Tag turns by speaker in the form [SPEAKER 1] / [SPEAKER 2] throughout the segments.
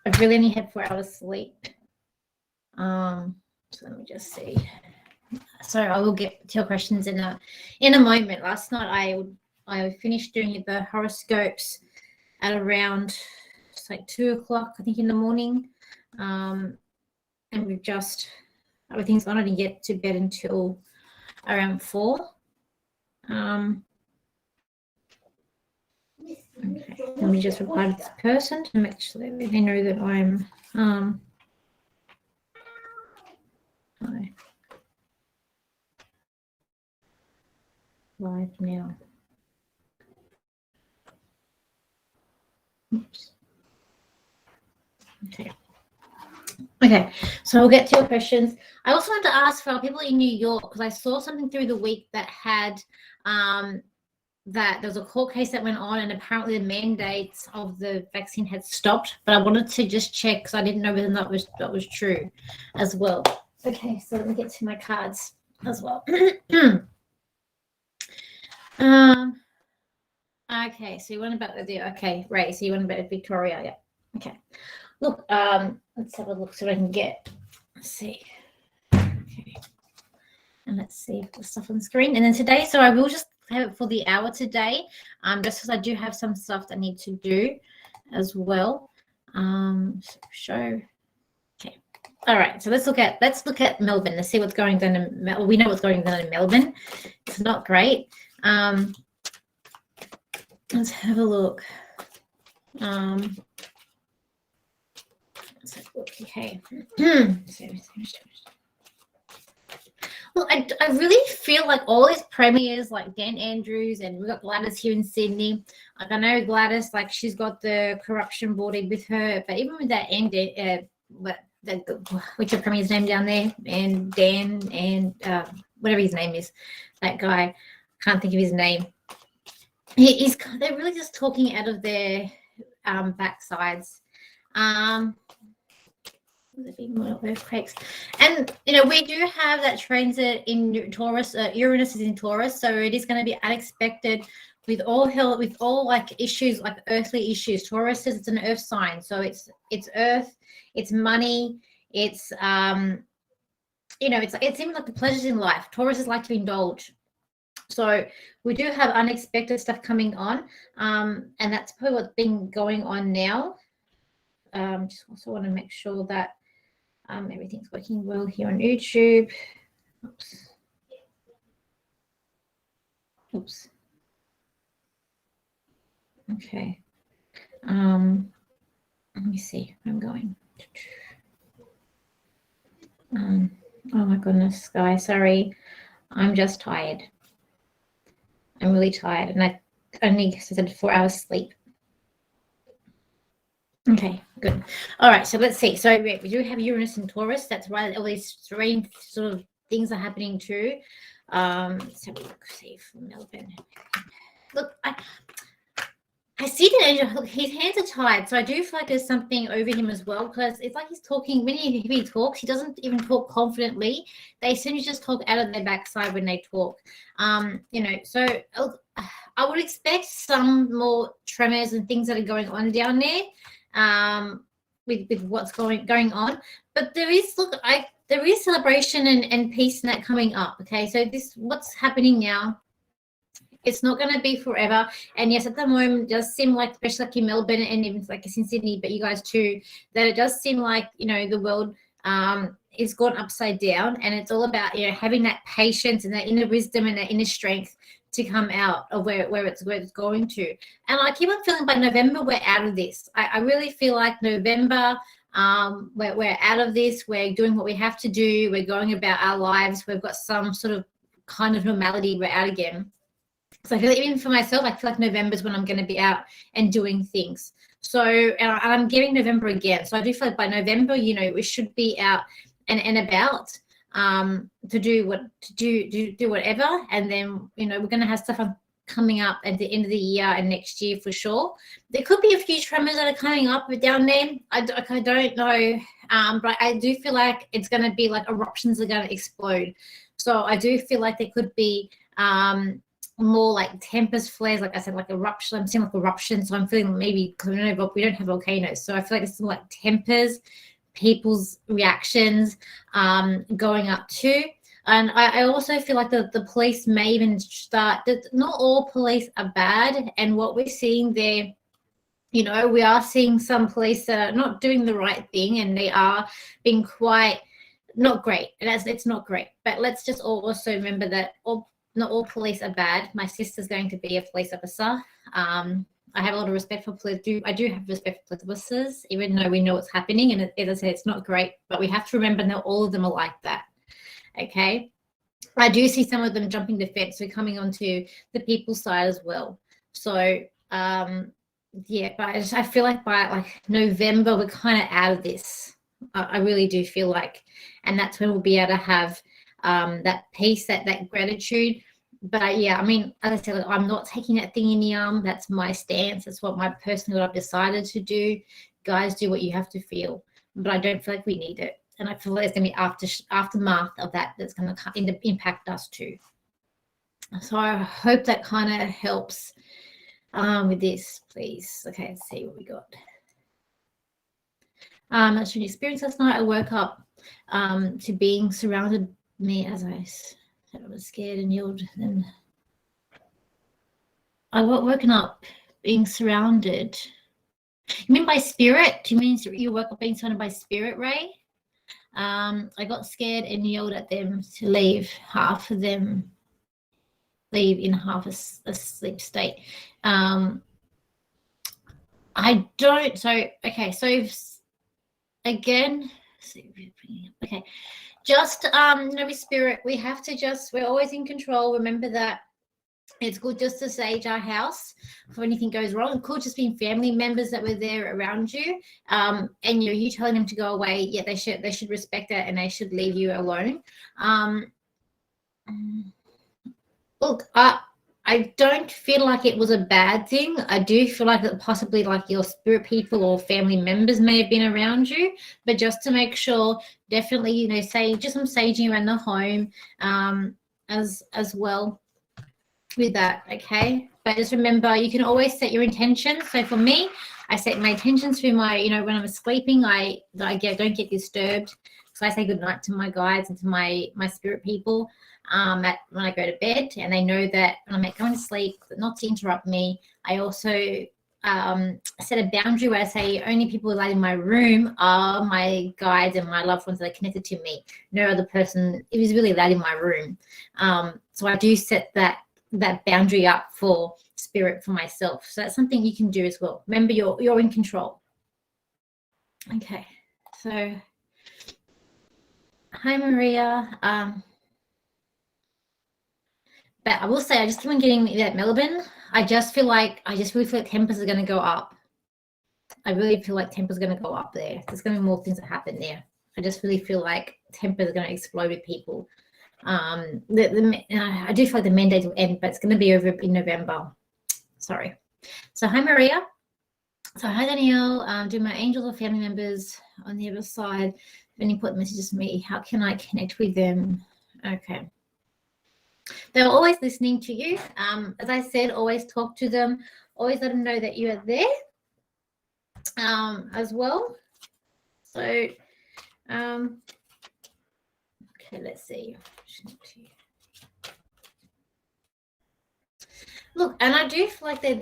[SPEAKER 1] I've really only had 4 hours sleep. So let me just see. So I will get to your questions in a moment. Last night I finished doing the horoscopes at around it's like 2 o'clock, I think, in the morning. And we've just everything's on. I didn't get to bed until around 4. Okay, let me just reply to this person to make sure that they know that I'm live now. Oops. Okay, so we'll get to your questions. I also wanted to ask for people in New York, because I saw something through the week that had that there was a court case that went on, and apparently the mandates of the vaccine had stopped. But I wanted to just check because I didn't know whether that was true as well. Okay, so let me get to my cards as well. Okay, so you want about the right. So you want about Victoria, yeah. Okay. Look, let's have a look so I can get. Let's see. Okay. And let's see the stuff on the screen. And then today, so I will just have it for the hour today, just because I do have some stuff that I need to do as well. Show. Okay. All right. So let's look at Melbourne. Let's see what's going on in Melbourne. We know what's going on in Melbourne. It's not great. Let's have a look. Okay. Well, I really feel like all these premiers, like Dan Andrews, and we've got Gladys here in Sydney. Like, I know Gladys, like, she's got the corruption board with her, but even with that what's your premier's name down there, and Dan and whatever his name is, that guy, can't think of his name. They're really just talking out of their backsides. Earthquakes, and we do have that transit in Taurus. Uranus is in Taurus, so it is going to be unexpected with all like issues, like earthly issues. Taurus says it's an earth sign, so it's earth, it's money, it's it's even like the pleasures in life. Taurus is like to indulge. So we do have unexpected stuff coming on, and that's probably what's been going on now. Just also want to make sure that everything's working well here on YouTube. Oops. Okay. Let me see where I'm going. Oh my goodness, guys, sorry. I'm just tired. I'm really tired, and I only said 4 hours sleep. Okay, good. All right, so let's see. So we do have Uranus and Taurus. That's why all these strange sort of things are happening too. Let's have a look. See from Melbourne. Look, I see that. Look, his hands are tied, so I do feel like there's something over him as well, because it's like he's talking. When he talks, he doesn't even talk confidently. They seem to just talk out of their backside when they talk. So I would expect some more tremors and things that are going on down there. With what's going on, but there is celebration and peace and that coming up. Okay, so what's happening now, it's not going to be forever. And yes, at the moment it does seem like, especially like in Melbourne and even like it's in Sydney, but you guys too, that it does seem like the world is gone upside down, and it's all about having that patience and that inner wisdom and that inner strength to come out of where it's going to. And I keep on feeling by November we're out of this. I really feel like November, we're out of this. We're doing what we have to do. We're going about our lives. We've got some sort of kind of normality. We're out again. So I feel like, even for myself, I feel like November is when I'm going to be out and doing things. So I'm getting November again. So I do feel like by November, we should be out and about. To do whatever, and then we're going to have stuff coming up at the end of the year and next year for sure. There could be a few tremors that are coming up down there. I don't know, but I do feel like it's going to be like eruptions are going to explode. So I do feel like there could be more like tempest flares, like I said, like eruption. I'm seeing like eruption, so I'm feeling maybe because we don't have volcanoes, so I feel like it's more like tempers, people's reactions going up too. And I also feel like the police may even start. Not all police are bad, and what we're seeing there, you know, we are seeing some police that are not doing the right thing, and they are being quite not great. And it's not great. But let's just also remember that not all police are bad. My sister's going to be a police officer. I have a lot of respect for police. I do have respect for police officers, even though we know what's happening. And as I said, it's not great. But we have to remember not all of them are like that. Okay. I do see some of them jumping the fence, so coming onto the people's side as well. So, yeah, but I feel like by like November, we're kind of out of this. I really do feel like, and that's when we'll be able to have that peace, that gratitude. But yeah, I mean, as I said, like, I'm not taking that thing in the arm. That's my stance. That's what I've decided to do. Guys, do what you have to feel, but I don't feel like we need it. And I feel like there's going to be aftermath of that that's going to impact us too. So I hope that kind of helps with this, please. Okay, let's see what we got. That's an experience last night. I woke up to being surrounded me as I was scared and yelled. And I got woken up being surrounded. You mean by spirit? Do you mean you woke up being surrounded by spirit, Ray? I got scared and yelled at them to leave. Half of them leave in half a sleep state. I don't. So okay. So again, okay. Just with spirit, we have to we're always in control. Remember that. It's good just to sage our house for anything goes wrong. It could just be family members that were there around you, and you telling them to go away. Yeah, they should respect that, and they should leave you alone. Look, I don't feel like it was a bad thing. I do feel like that possibly like your spirit people or family members may have been around you, but just to make sure, definitely, say just some saging around the home, as well. With that, okay, but just remember you can always set your intentions. So for me, I set my intentions for my, when I'm sleeping, I don't get disturbed. So I say good night to my guides and to my spirit people when I go to bed, and they know that when I'm going to sleep, not to interrupt me. I also set a boundary where I say only people allowed in my room are my guides and my loved ones that are connected to me. No other person is really allowed in my room. So I do set that boundary up for spirit for myself. So that's something you can do as well. Remember, you're in control. Okay, so hi Maria. But I will say, I just keep on getting that Melbourne. I really feel like tempers are going to go up. I really feel like tempers are going to go up there. There's going to be more things that happen there. I just really feel like tempers are going to explode with people. I do feel like the mandates will end, but it's going to be over in November. Sorry. So hi Maria. So hi Danielle. Do my angels or family members on the other side have any important messages to me? How can I connect with them? Okay. They're always listening to you. As I said, always talk to them. Always let them know that you are there as well. So, okay, let's see. Look, and I do feel like they're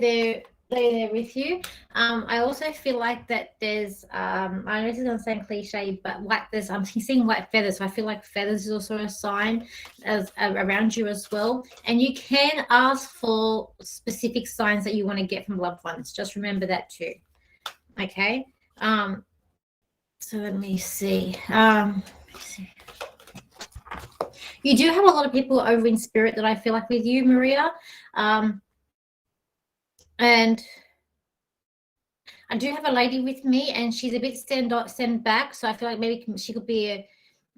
[SPEAKER 1] there with you. I also feel like that there's I know this is going to sound cliche, but I'm seeing white feathers, so I feel like feathers is also a sign as around you as well. And you can ask for specific signs that you want to get from loved ones. Just remember that too. Okay. So let me see. You do have a lot of people over in spirit that I feel like with you, Maria. And I do have a lady with me, and she's a bit stand back. So I feel like maybe she could be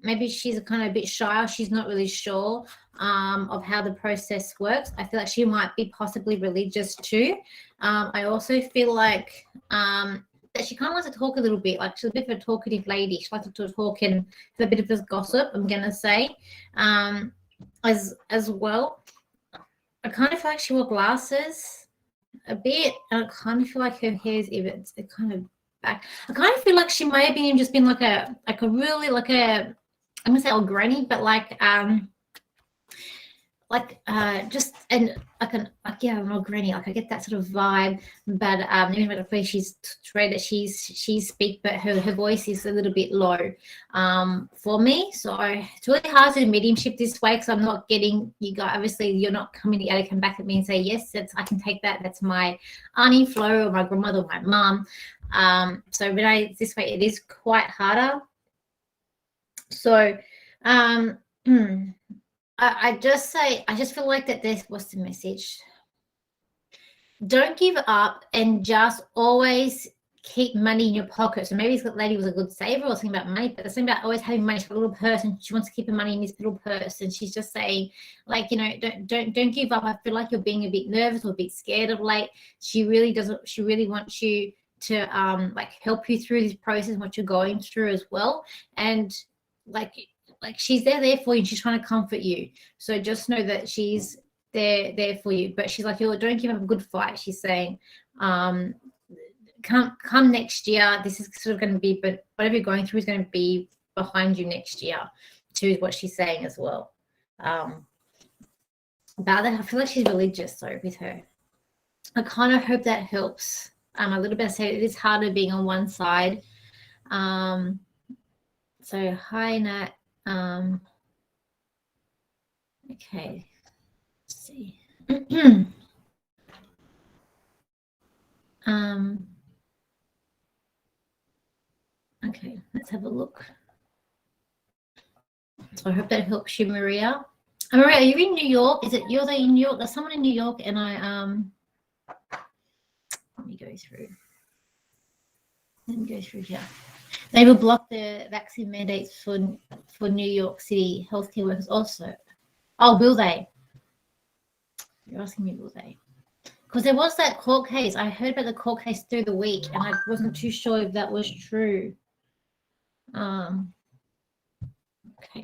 [SPEAKER 1] maybe she's kind of a bit shy. She's not really sure of how the process works. I feel like she might be possibly religious too. I also feel like that she kind of likes to talk a little bit. Like she's a bit of a talkative lady. She likes to talk and have a bit of this gossip, I'm gonna say, as well. I kind of feel like she wore glasses a bit, and I kind of feel like her hair's even kind of back. I kind of feel like she may have been just been like a really like a, I'm gonna say old granny, but just and yeah, an old granny. Like I get that sort of vibe, but even the way she's trained that she's speak, but her voice is a little bit low for me. So it's really hard to do mediumship this way because I'm not getting you guys. Obviously, you're not coming together to come back at me and say yes, I can take that. That's my auntie Flo or my grandmother or my mum. So when this way, it is quite harder. So I just feel like that there's, what's the message? Don't give up and just always keep money in your pocket. So maybe this lady was a good saver or something about money, but there's something about always having money. She's a little purse and she wants to keep her money in this little purse. And she's just saying, like, you know, don't give up. I feel like you're being a bit nervous or a bit scared of late. She really wants you to like help you through this process and what you're going through as well. And like she's there for you. She's trying to comfort you. So just know that she's there for you. But she's like, don't give up a good fight. She's saying, come next year. This is sort of going to be, but whatever you're going through is going to be behind you next year, too, is what she's saying as well. About that, I feel like she's religious, though, with her. I kind of hope that helps. A little bit. I say it is harder being on one side. So hi, Nat. Okay, let's see. Okay, let's have a look. So I hope that helps you, Maria. Maria, are you in New York? Is it you're in New York? There's someone in New York, and let me go through. Let me go through here. They will block the vaccine mandates for New York City healthcare workers also. Oh, will they? You're asking me, will they? Because there was that court case. I heard about the court case through the week, and I wasn't too sure if that was true. Okay,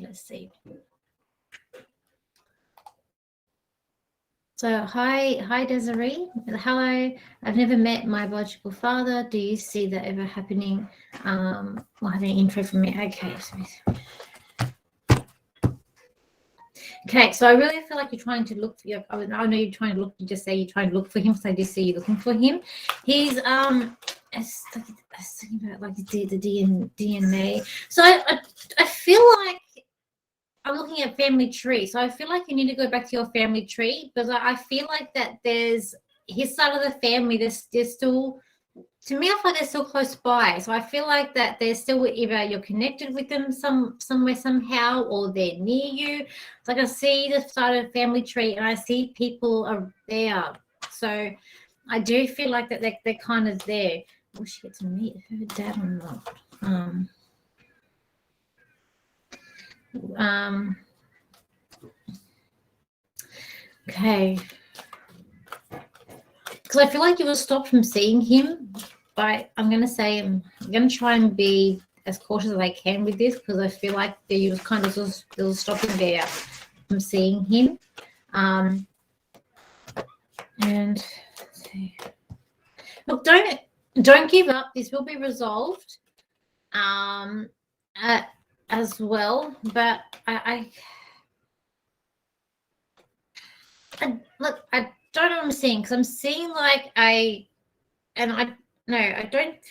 [SPEAKER 1] let's see. So hi Desiree. Hello. I've never met my biological father. Do you see that ever happening? Or having info from me? Okay. Okay, so I really feel like you're trying to look for your. I know you're trying to look. You just say you're trying to look for him. So I just see you looking for him. He's I was thinking about like the DNA. So I feel like I'm looking at family tree. So I feel like you need to go back to your family tree because I feel like that there's his side of the family. There's still, to me, I feel like they're still close by. So I feel like that they're still either you're connected with them somewhere somehow, or they're near you. It's like I see the side of the family tree and I see people are there. So I do feel like that they're kind of there. Will she get to meet her dad or not? Okay. Because I feel like you were stopped from seeing him, but I'm going to say I'm going to try and be as cautious as I can with this because I feel like you was kind of just stopping there from seeing him. And let's see. Look, don't give up. This will be resolved as well. But I don't know what I'm seeing because I'm seeing like I don't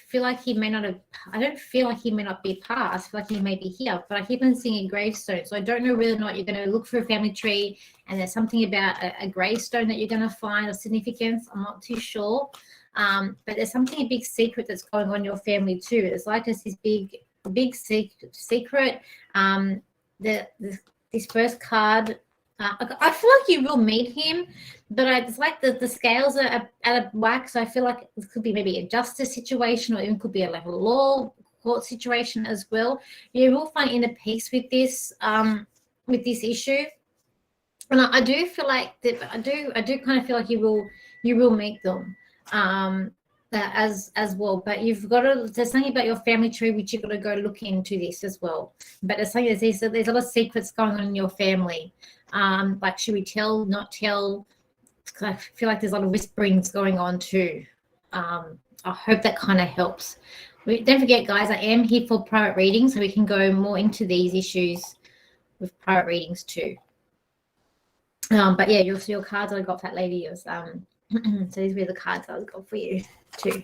[SPEAKER 1] feel like he may not have. I don't feel like he may not be passed. I feel like he may be here, but I keep on seeing a gravestone. So I don't know whether or not you're going to look for a family tree and there's something about a gravestone that you're going to find or significance. I'm not too sure. But there's something, a big secret that's going on in your family too. It's like there's this big secret. This first card. I feel like you will meet him, but it's like the scales are out of whack. So I feel like it could be maybe a justice situation, or even could be a like a law court situation as well. You will find inner peace with this issue, and I do feel like that. I do kind of feel like you will meet them. As well, but you've got to. There's something about your family tree which you've got to go look into this as well. But there's something there's a lot of secrets going on in your family. Like should we tell, not tell? because I feel like there's a lot of whisperings going on too. I hope that kind of helps. Don't forget, guys, I am here for private readings, so we can go more into these issues with private readings too. But yeah, your cards I got for that lady was so these were the cards I got for you too.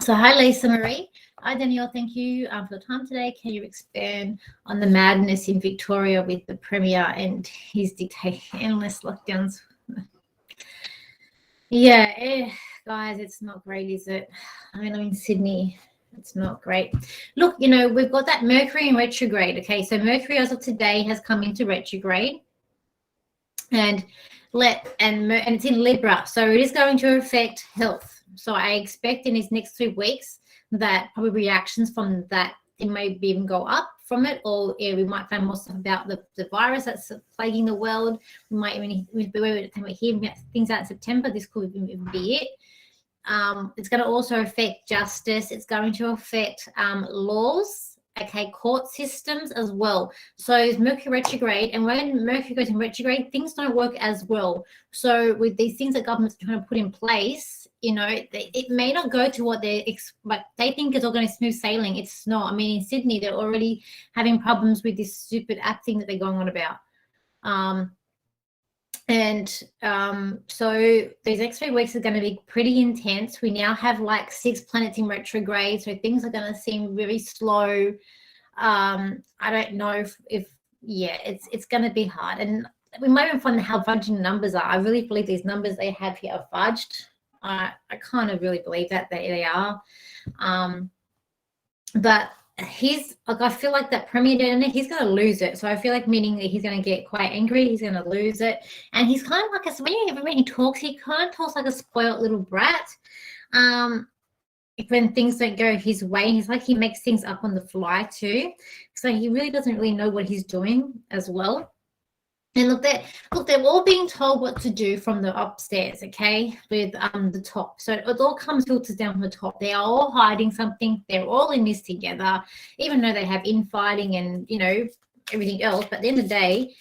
[SPEAKER 1] So hi Lisa Marie. Hi Danielle, thank you for the time today. Can you expand on the madness in Victoria with the Premier and his dictating endless lockdowns? Yeah, guys, it's not great, is it? I mean, I'm in Sydney. It's not great. Look, you know, we've got that Mercury in retrograde. Okay, so Mercury as of today has come into retrograde, and it's in Libra, so it is going to affect health. So I expect in these next 2 weeks that probably reactions from that, it may even go up from it, or we might find more stuff about the virus that's plaguing the world. We might even hear things out in September. This could even be it. It's going to also affect justice. It's going to affect laws, okay, court systems as well. So it's Mercury retrograde, and when Mercury goes in retrograde, things don't work as well. So with these things that governments are trying to put in place, you know, it may not go to what they think it's all going to smooth sailing. It's not. I mean, in Sydney, they're already having problems with this stupid app thing that they're going on about. So these next 3 weeks are going to be pretty intense. We now have like 6 planets in retrograde, so things are going to seem very slow. I don't know if it's going to be hard, and we might even find how fudging the numbers are. I really believe these numbers they have here are fudged. I kind of really believe that they are, but he's like, I feel like that Premier down there, he's going to lose it. So I feel like meaning that he's going to get quite angry. He's going to lose it. And he's kind of like when he talks, he kind of talks like a spoiled little brat. When things don't go his way, he's like, he makes things up on the fly too. So he really doesn't really know what he's doing as well. And look, they're all being told what to do from the upstairs, okay, with the top. So it all comes filters down from the top. They are all hiding something. They're all in this together, even though they have infighting and, you know, everything else. But at the end of the day,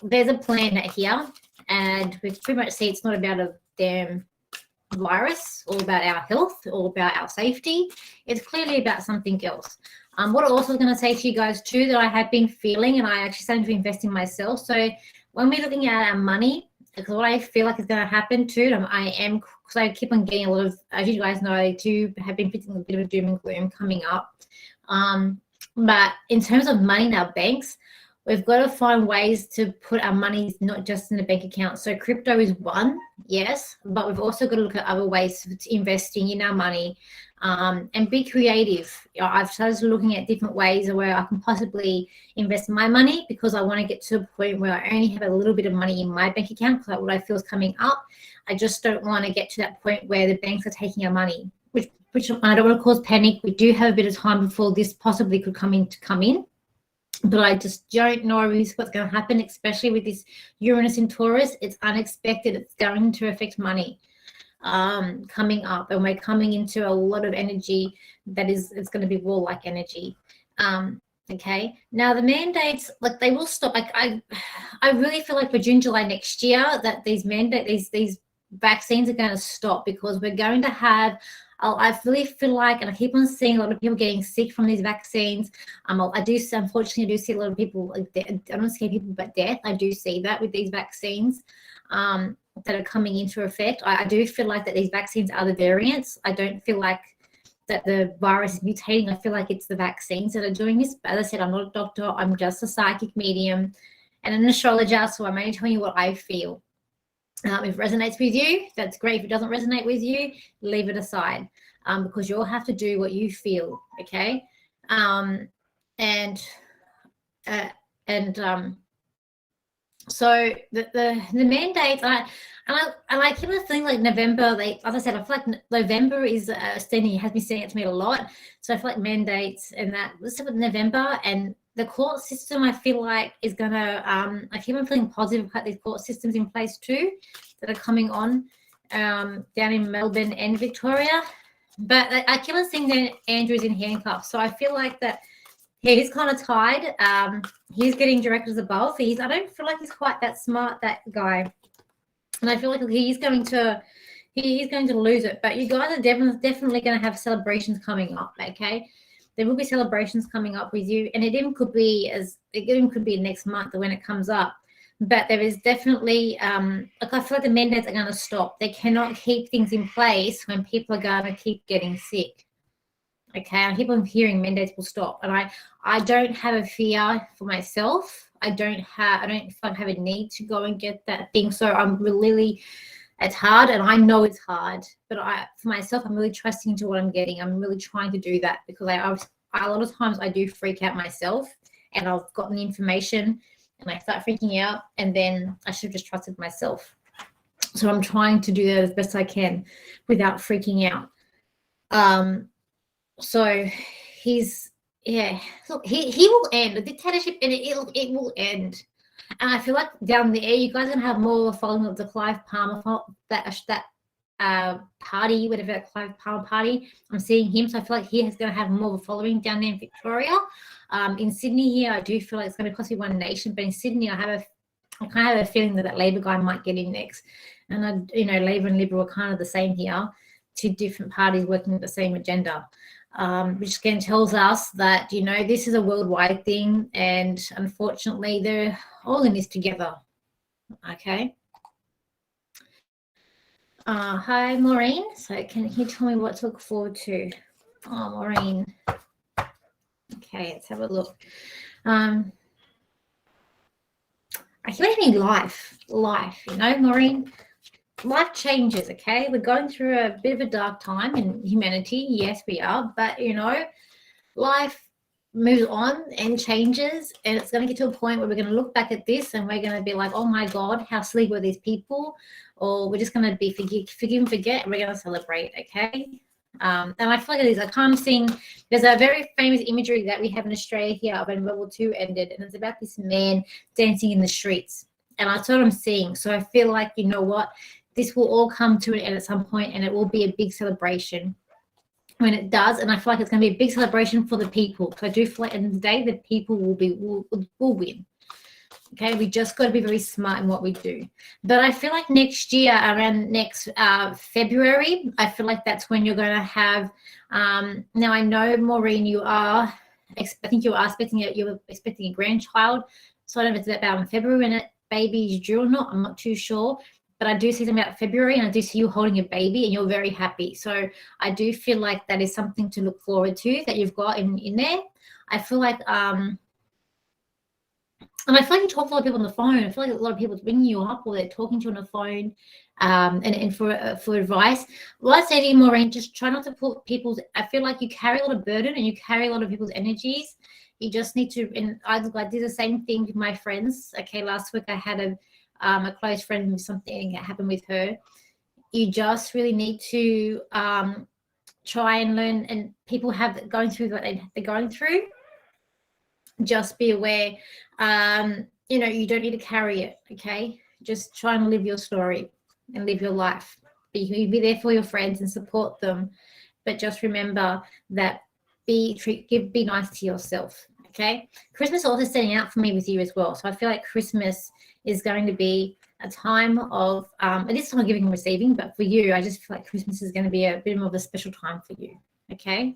[SPEAKER 1] there's a plan here, and we pretty much see it's not about a damn virus or about our health or about our safety. It's clearly about something else. What I also was going to say to you guys too, that I have been feeling, and I actually started to invest in myself. So when we're looking at our money, because what I feel like is going to happen too, because I keep on getting a lot of, as you guys know, I do have been feeling a bit of a doom and gloom coming up. But in terms of money in our banks, we've got to find ways to put our money not just in a bank account. So crypto is one, yes, but we've also got to look at other ways to investing in our money. And be creative. I've started looking at different ways where I can possibly invest my money, because I want to get to a point where I only have a little bit of money in my bank account, because what I feel is coming up. I just don't want to get to that point where the banks are taking our money, which I don't want to cause panic. We do have a bit of time before this possibly could come in. But I just don't know what's going to happen, especially with this Uranus in Taurus. It's unexpected. It's going to affect money. Coming up, and we're coming into a lot of energy that it's going to be war-like energy. Okay, now the mandates, like, they will stop. Like I really feel like for June, July next year that these vaccines are going to stop, because we're going to have, I really feel like, and I keep on seeing a lot of people getting sick from these vaccines. Unfortunately, I do see a lot of people, like, I don't see people, but death. I do see that with these vaccines. That are coming into effect. I do feel like that these vaccines are the variants. I don't feel like that the virus is mutating. I feel like it's the vaccines that are doing this. But as I said, I'm not a doctor. I'm just a psychic medium and an astrologer, so I'm only telling you what I feel. If it resonates with you, that's great. If it doesn't resonate with you, leave it aside, because you'll have to do what you feel, okay? So the mandates, and I keep on feeling like November. As I said, I feel like November is has been saying it to me a lot. So I feel like mandates and that. Let's start with November, and the court system, I feel like, is gonna. I keep on feeling positive about these court systems in place too, that are coming on down in Melbourne and Victoria. But I keep on seeing that Andrew's in handcuffs, so I feel like that He's kind of tied. He's getting directors above. I don't feel like he's quite that smart, that guy, and I feel like he's going to lose it. But you guys are definitely going to have celebrations coming up. Okay, there will be celebrations coming up with you, and it even could be next month when it comes up. But there is definitely like, I feel like the mandates are going to stop. They cannot keep things in place when people are going to keep getting sick. Okay, I keep on hearing mandates will stop, and I don't have a fear for myself. I don't feel like I have a need to go and get that thing. So I'm really, it's hard, and I know it's hard, but for myself, I'm really trusting into what I'm getting. I'm really trying to do that, because a lot of times I do freak out myself, and I've gotten the information and I start freaking out, and then I should have just trusted myself. So I'm trying to do that as best I can without freaking out. So look, he will end the dictatorship, and it will end. And I feel like down there, you guys are gonna have more of a following of the Clive Palmer, that party, whatever, that Clive Palmer party. I'm seeing him, so I feel like he is gonna have more of a following down there in Victoria. In Sydney here, I do feel like it's gonna cost me One Nation, but in Sydney, I kind of have a feeling that Labor guy might get in next. And Labor and Liberal are kind of the same here, two different parties working with the same agenda. Which again tells us that, this is a worldwide thing, and unfortunately they're all in this together. Okay. Hi, Maureen. So can you tell me what to look forward to? Oh, Maureen. Okay, let's have a look. I keep having life, Maureen. Life changes, okay? We're going through a bit of a dark time in humanity. Yes, we are. But, life moves on and changes, and it's going to get to a point where we're going to look back at this and we're going to be like, oh, my God, how silly were these people? Or we're just going to be forgive and forget, and we're going to celebrate, okay? And I feel like it is. I can't sing. There's a very famous imagery that we have in Australia here when World War II ended, and it's about this man dancing in the streets. And that's what I'm seeing. So I feel like, you know what? This will all come to an end at some point, and it will be a big celebration when it does. And I feel like it's going to be a big celebration for the people. So I do feel like at the end of the day, the people will win. Okay, we just got to be very smart in what we do. But I feel like next year, around next February, I feel like that's when you're going to have. Now I know, Maureen, you are expecting a grandchild. So I don't know if it's about in February when that baby is due or not. I'm not too sure. But I do see them about February, and I do see you holding a baby, and you're very happy. So I do feel like that is something to look forward to, that you've got in there. I feel like, and I feel like you talk to a lot of people on the phone. I feel like a lot of people ringing you up, or they're talking to you on the phone, and for advice. Well, I say to you, Maureen, just try not to put people's. I feel like you carry a lot of burden, and you carry a lot of people's energies. You just need to. And I did the same thing with my friends. Okay, last week I had a close friend with something that happened with her. You just really need to try and learn, and people have going through what they're going through. Just be aware, you don't need to carry it, okay? Just try and live your story and live your life. Be there for your friends and support them, but just remember that be nice to yourself, okay? Christmas also setting out for me with you as well. So I feel like Christmas is going to be a time of, it is not giving and receiving, but for you, I just feel like Christmas is going to be a bit more of a special time for you, okay?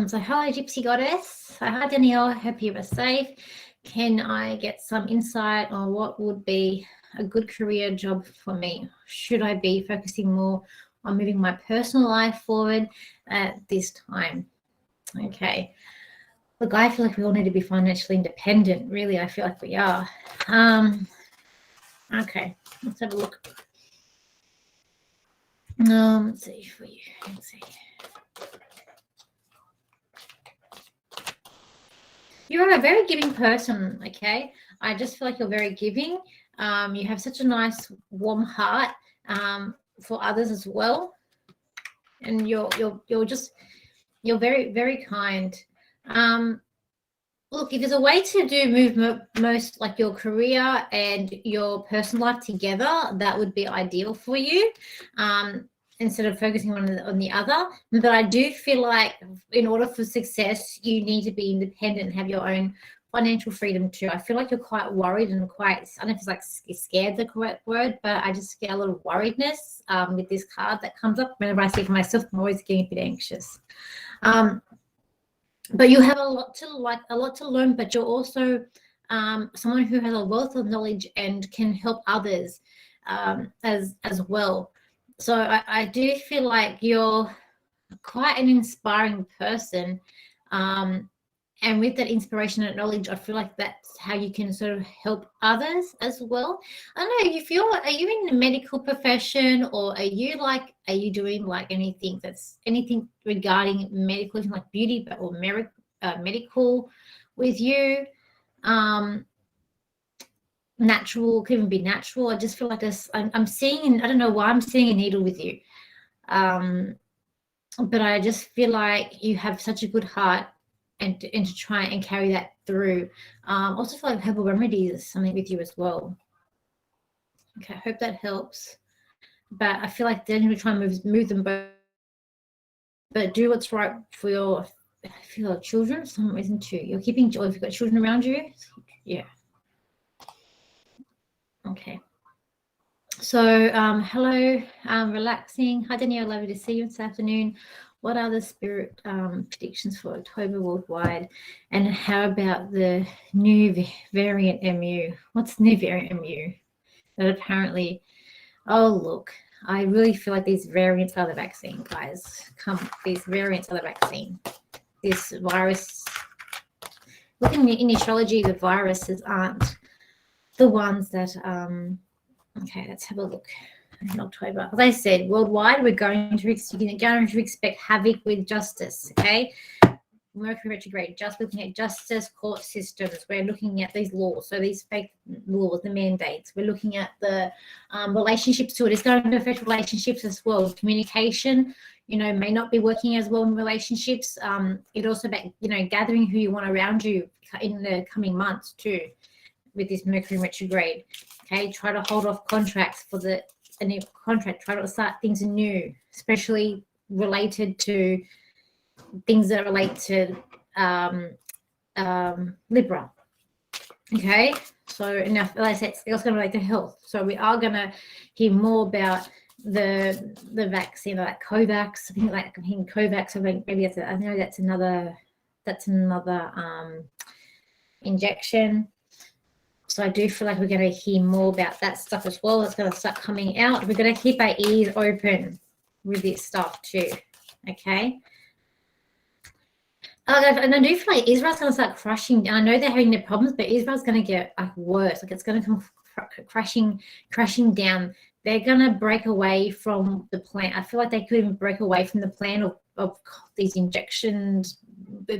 [SPEAKER 1] So hello, Gypsy Goddess. Hi, Danielle. Hope you were safe. Can I get some insight on what would be a good career job for me? Should I be focusing more on moving my personal life forward at this time? Okay. Look, I feel like we all need to be financially independent. Really, I feel like we are. Okay, let's have a look. Let's see for you. Let's see. You're a very giving person, okay? I just feel like you're very giving. You have such a nice, warm heart for others as well, and you're very, very kind. Look, if there's a way to move most like your career and your personal life together, that would be ideal for you. And instead of focusing on the other. But I do feel like in order for success, you need to be independent and have your own financial freedom too. I feel like you're quite worried and quite, I don't know if it's like scared the correct word, but I just get a little worriedness with this card that comes up. Whenever I see it for myself, I'm always getting a bit anxious. But you have a lot to learn, but you're also someone who has a wealth of knowledge and can help others as well. So I do feel like you're quite an inspiring person. And with that inspiration and knowledge, I feel like that's how you can sort of help others as well. I don't know, are you in the medical profession, or are you doing like anything regarding medical, like beauty or medical with you? Natural, could even be natural. I just feel like this, I'm seeing, I don't know why I'm seeing a needle with you. But I just feel like you have such a good heart, and to try and carry that through. Also feel like herbal remedies is something with you as well. Okay, I hope that helps. But I feel like they're going to try and move them both, but do what's right for your children. For some reason too, you're keeping joy if you've got children around you. Yeah. Okay. So hello, relaxing. Hi Danielle, lovely to see you this afternoon. What are the spirit predictions for October worldwide? And how about the new variant MU? What's the new variant MU? That apparently, oh look, I really feel like these variants are the vaccine, guys. These variants are the vaccine. This virus, looking in astrology, the viruses aren't the ones that, okay, let's have a look. In October, as I said, worldwide, you're going to expect havoc with justice. Okay, Mercury retrograde, just looking at justice, court systems. We're looking at these laws, so these fake laws, the mandates. We're looking at the relationships too. It's going to affect relationships as well. Communication, may not be working as well in relationships. It also about gathering who you want around you in the coming months too, with this Mercury retrograde. Okay, try to hold off contracts for a new contract. Try to start things anew, especially related to things that relate to Libra. Okay, so now, like I said, it's also going to relate to health. So we are going to hear more about the vaccine, like Covax. I think Covax. I think maybe I know that's another injection. So I do feel like we're going to hear more about that stuff as well. It's going to start coming out. We're going to keep our ears open with this stuff too. Okay. And I do feel like Israel's going to start crushing. I know they're having their problems, but Israel's going to get worse. Like it's going to come crashing down. They're going to break away from the plan. I feel like they could even break away from the plan of these injections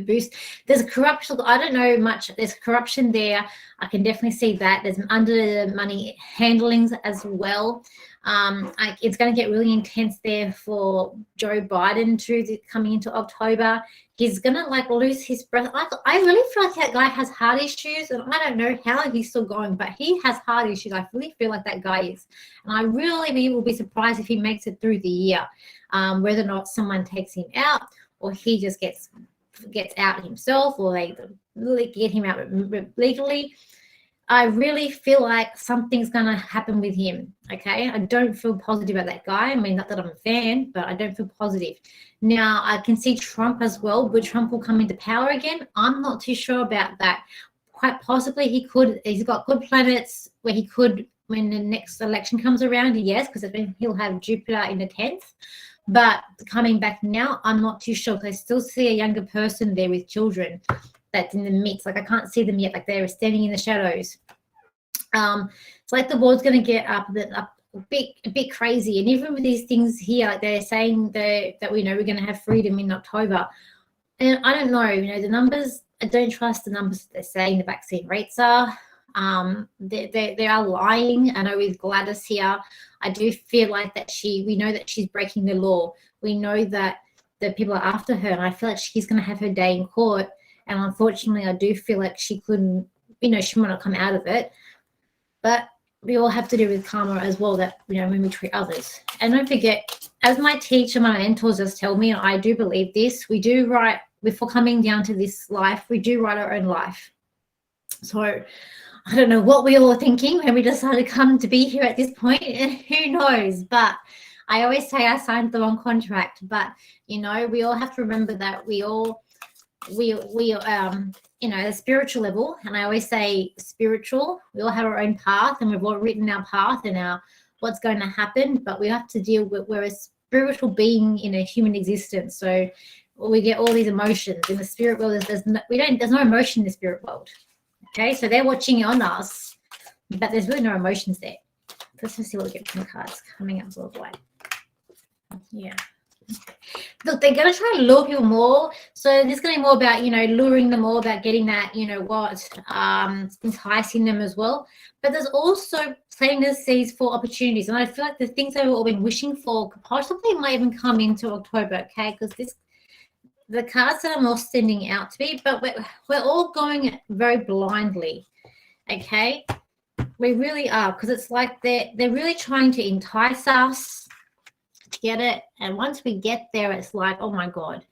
[SPEAKER 1] boost. There's corruption. I don't know much. There's corruption there. I can definitely see that. There's under the money handlings as well. It's going to get really intense there for Joe Biden too, coming into October. He's going to lose his breath. I really feel like that guy has heart issues, and I don't know how he's still going, but he has heart issues. I really feel like that guy is. And I really will be surprised if he makes it through the year, whether or not someone takes him out or he just gets out himself, or they get him out legally. I really feel like something's going to happen with him, okay? I don't feel positive about that guy. I mean, not that I'm a fan, but I don't feel positive. Now, I can see Trump as well, but Trump will come into power again. I'm not too sure about that. Quite possibly he could. He's got good planets where he could, when the next election comes around, yes, because he'll have Jupiter in the 10th. But coming back now, I'm not too sure, because I still see a younger person there with children that's in the mix. Like I can't see them yet, like they're standing in the shadows. It's like the world's going to get up a bit crazy. And even with these things here, like they're saying that we know we're going to have freedom in October. And I don't know, the numbers, I don't trust the numbers that they're saying the vaccine rates are. They are lying. I know with Gladys here, I do feel like that we know that she's breaking the law. We know that the people are after her, and I feel like she's going to have her day in court. And unfortunately, I do feel like she couldn't, she might not come out of it. But we all have to do with karma as well, that, when we treat others. And don't forget, as my teacher, my mentors just tell me, and I do believe this, we do write, before coming down to this life, we do write our own life. So I don't know what we all were thinking when we decided to come to be here at this point, and who knows, but I always say I signed the wrong contract. But, you know, we all have to remember that we you know, the spiritual level, and I always say spiritual, we all have our own path, and we've all written our path and our what's going to happen, but we have to deal with, we're a spiritual being in a human existence, so we get all these emotions in the spirit world. There's no emotion in the spirit world. Okay, so they're watching on us, but there's really no emotions there. Let's just see what we get from the cards coming up all the way. Yeah. Look, they're going to try to lure people more. So there's going to be more about, you know, luring them more, about getting that, you know, what, enticing them as well. But there's also planting the seeds for opportunities. And I feel like the things that we've all been wishing for possibly might even come into October, okay? Because the cards that I'm all sending out to me, but we're all going very blindly, okay? We really are, because it's like they're really trying to entice us to get it, and once we get there, it's like, oh my God,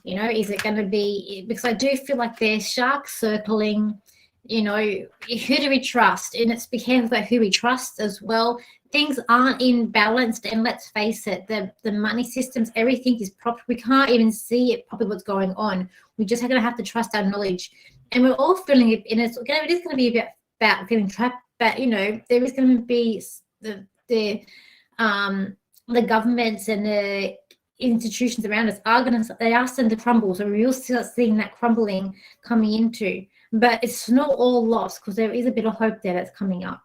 [SPEAKER 1] you know, is it going to be, because I do feel like there's sharks circling, you know, who do we trust? And it's be careful about who we trust as well. Things aren't in balance, and let's face it, the money systems, everything is proper. We can't even see it properly what's going on. We just are going to have to trust our knowledge, and we're all feeling it, and it is going to be about feeling trapped. But, you know, there is going to be the governments and the institutions around us they are starting to crumble. So we'll start seeing that crumbling coming into, but it's not all lost, because there is a bit of hope there that's coming up.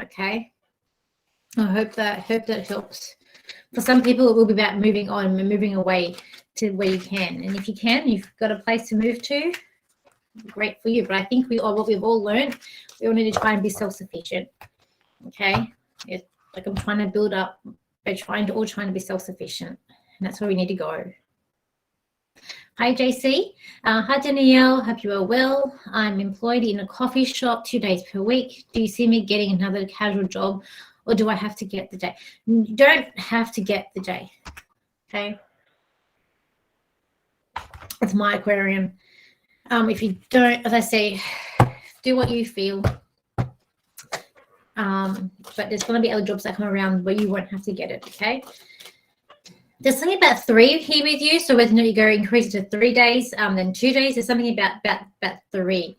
[SPEAKER 1] Okay, I hope that helps. For some people, it will be about moving on and moving away to where you can, and if you can, you've got a place to move to, great for you. But I think what we've all learned, we all need to try and be self-sufficient. Okay, it's like I'm trying to build up. We're all trying to be self-sufficient, and that's where we need to go. Hi, JC. Hi, Danielle. Hope you are well. I'm employed in a coffee shop 2 days per week. Do you see me getting another casual job, or do I have to get the day? You don't have to get the day. Okay. It's my Aquarian. If you don't, as I say, do what you feel. But there's going to be other jobs that come around where you won't have to get it, okay? There's something about 3 here with you, so whether or not you go increase it to 3 days, then 2 days, there's something about 3.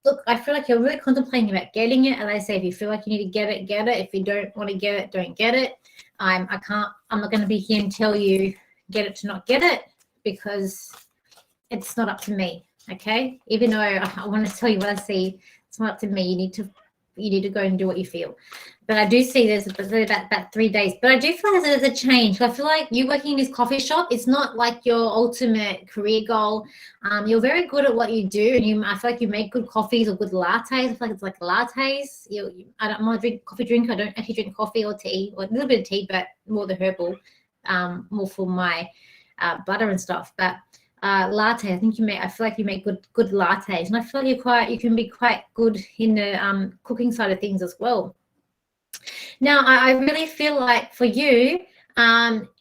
[SPEAKER 1] Look, I feel like you're really contemplating about getting it, and I say if you feel like you need to get it, get it. If you don't want to get it, don't get it. I'm not going to be here and tell you get it to not get it, because it's not up to me, okay? Even though I want to tell you what I see, it's not up to me. You need to go and do what you feel. But I do see there's about 3 days. But I do feel like there's a change. I feel like you working in this coffee shop, it's not like your ultimate career goal. You're very good at what you do, and I feel like you make good coffees or good lattes. I feel like it's like lattes. I'm not a coffee drinker. I don't actually drink coffee or tea, or a little bit of tea, but more the herbal, more for my butter and stuff. But latte, I feel like you make good lattes, and I feel like you can be quite good in the cooking side of things as well. Now, I really feel like for you,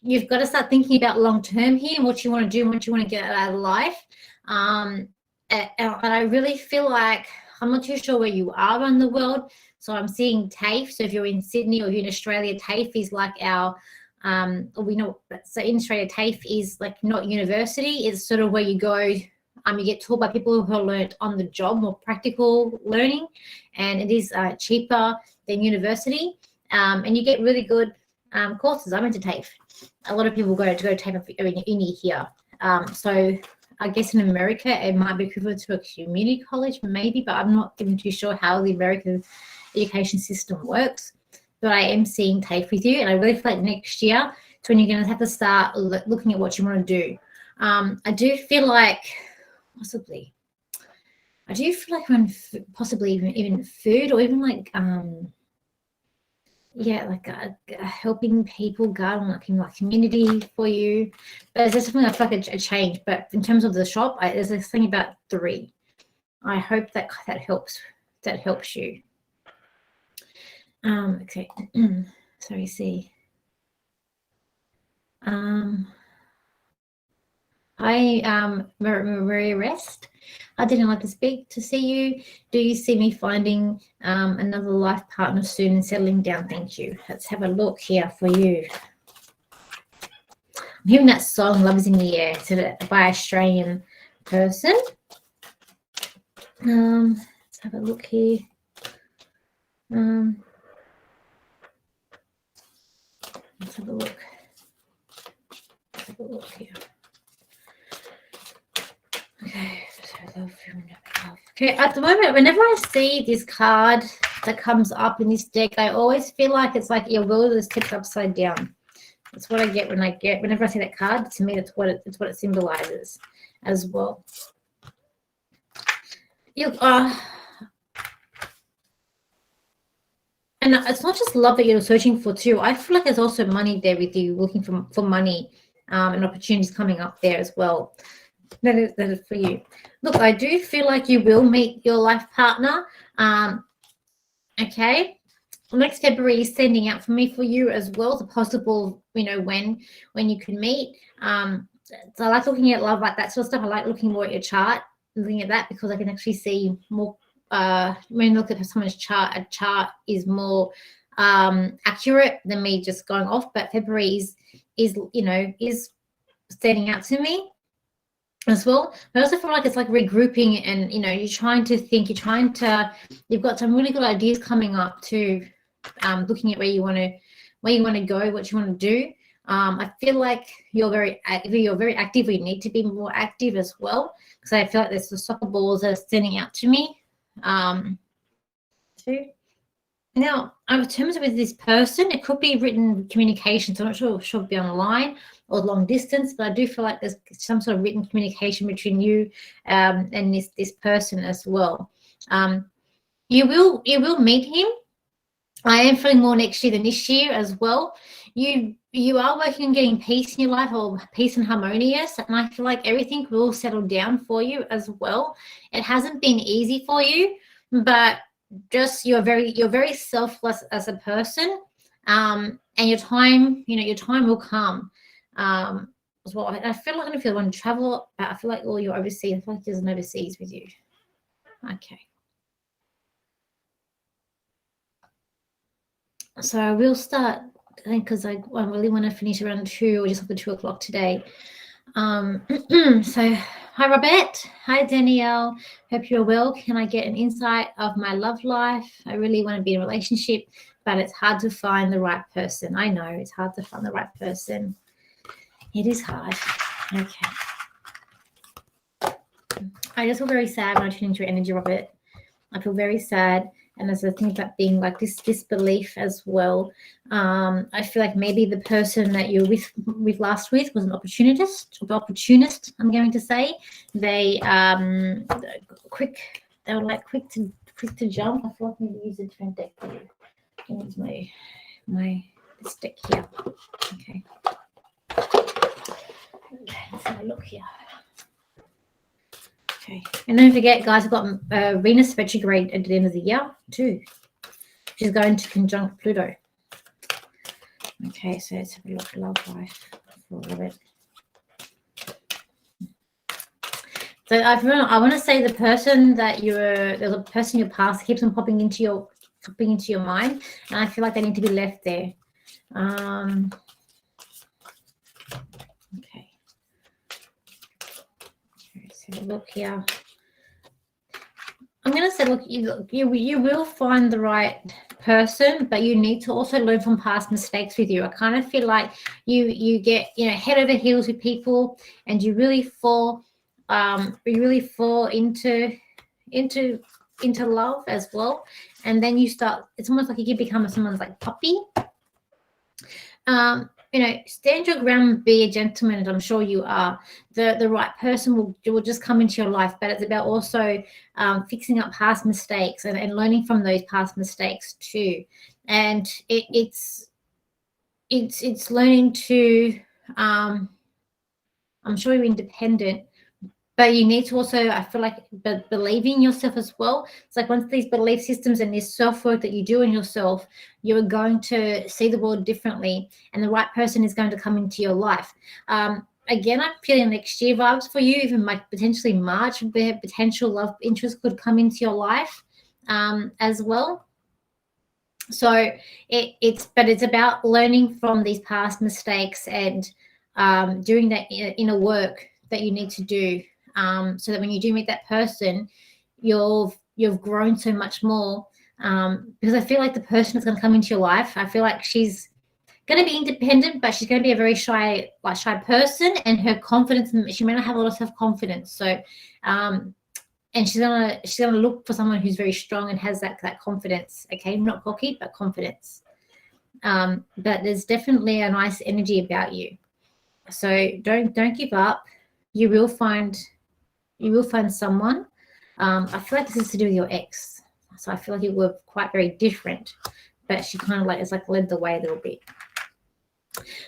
[SPEAKER 1] you've got to start thinking about long term here and what you want to do and what you want to get out of life. And I really feel like, I'm not too sure where you are in the world. So I'm seeing TAFE. So if you're in Sydney or you're in Australia, TAFE is like our so in Australia, TAFE is like not university. It's sort of where you go, you get taught by people who are learned on the job, more practical learning, and it is cheaper than university, and you get really good courses. I went to TAFE. A lot of people go to TAFE uni here. So I guess in America it might be equivalent to a community college, maybe, but I'm not even too sure how the American education system works. But I am seeing TAFE with you, and I really feel like next year it's when you're going to have to start looking at what you want to do. I do feel like possibly when possibly even food, or even like helping people garden, like in my community for you. But there's something I feel like a change. But in terms of the shop, there's this thing about 3. I hope that helps. That helps you. Okay. Sorry, see. Hi, Maria Rest. I didn't like to speak to see you. Do you see me finding another life partner soon and settling down? Thank you. Let's have a look here for you. I'm hearing that song "Love Is in the Air" by an Australian person. Let's have a look here. Let's have a look. Let's have a look here. Okay, at the moment, whenever I see this card that comes up in this deck, I always feel like it's like your world is tipped upside down. That's what I get whenever I see that card. To me, that's what it symbolizes as well. And it's not just love that you're searching for too. I feel like there's also money there with you, looking for money, and opportunities coming up there as well. That is for you. Look, I do feel like you will meet your life partner. Okay. Next February is sending out for me for you as well, the possible, when you can meet. So I like looking at love, like that sort of stuff. I like looking more at your chart, looking at that, because I can actually see more. When you look at someone's chart, a chart is more accurate than me just going off. But February is standing out to me as well. I also feel like it's like regrouping, and you're trying to think, you've got some really good ideas coming up too, looking at where you want to go, what you want to do. I feel like you're very active, or you need to be more active as well, because I feel like there's the soccer balls that are standing out to me too. Now, in terms of with this person, it could be written communication, so I'm not sure if she'll be online or long distance, but I do feel like there's some sort of written communication between you and this person as well. You will meet him. I am feeling more next year than this year as well. You are working on getting peace in your life, or peace and harmonious, and I feel like everything will settle down for you as well. It hasn't been easy for you, but just you're very selfless as a person, and your time will come as well. I feel like, I don't feel want to travel, but I feel like all you're overseas. I feel like there's an overseas with you. Okay. So I will start, I think, because I really want to finish around 2 or just after 2 o'clock today. So hi Robert, hi Danielle, hope you're well. Can I get an insight of my love life? I really want to be in a relationship, but it's hard to find the right person. I know it's hard to find the right person. It is hard. Okay. I just feel very sad when I tune into your energy, Robert. I feel very sad. And as I think about being like this disbelief as well, I feel like maybe the person that you're with last week was an opportunist. I'm going to say they were like quick to jump. I feel like maybe use a different deck for you. Use my this deck here. Okay. Let's have a look here. Okay, and don't forget, guys, I've got Venus retrograde at the end of the year too, which is going to conjunct Pluto. Okay, so let's have a look at love life for a little bit. So I want to say the person that there's a person in your past keeps on popping into your mind, and I feel like they need to be left there. Okay. So look here. I'm going to say, look, you will find the right person, but you need to also learn from past mistakes with you. I kind of feel like you get head over heels with people, and you really fall into love as well, and then you start. It's almost like you can become someone's like puppy. Stand your ground, be a gentleman, and I'm sure you are. The right person will just come into your life, but it's about also fixing up past mistakes and learning from those past mistakes too. And it's learning to. I'm sure you're independent, but you need to also, I feel like, believe in yourself as well. It's like once these belief systems and this self-work that you do in yourself, you're going to see the world differently, and the right person is going to come into your life. Again, I'm feeling next year vibes for you, even like potentially March, where potential love interest could come into your life as well. So it's about learning from these past mistakes and doing that inner work that you need to do, so that when you do meet that person, you've grown so much more. Because I feel like the person that's going to come into your life, I feel like she's going to be independent, but she's going to be a very shy person, and her confidence, she may not have a lot of self-confidence. So and she's gonna look for someone who's very strong and has that confidence. Okay, not cocky, but confidence. But there's definitely a nice energy about you. So don't give up. You will find someone. I feel like this is to do with your ex. So I feel like you were quite very different, but she kind of it's like led the way a little bit.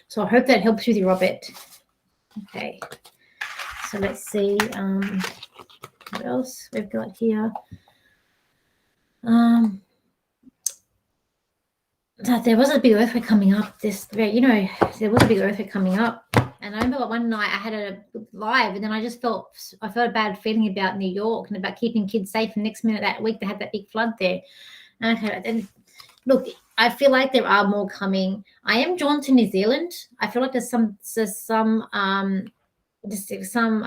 [SPEAKER 1] So I hope that helps with you, Robert. Okay. So let's see what else we've got here. There was a big earthquake coming up. There was a big earthquake coming up, and I remember one night I had a live, and then I felt a bad feeling about New York and about keeping kids safe. And next minute that week they had that big flood there. Okay, then look, I feel like there are more coming. I am drawn to New Zealand. I feel like there's some. I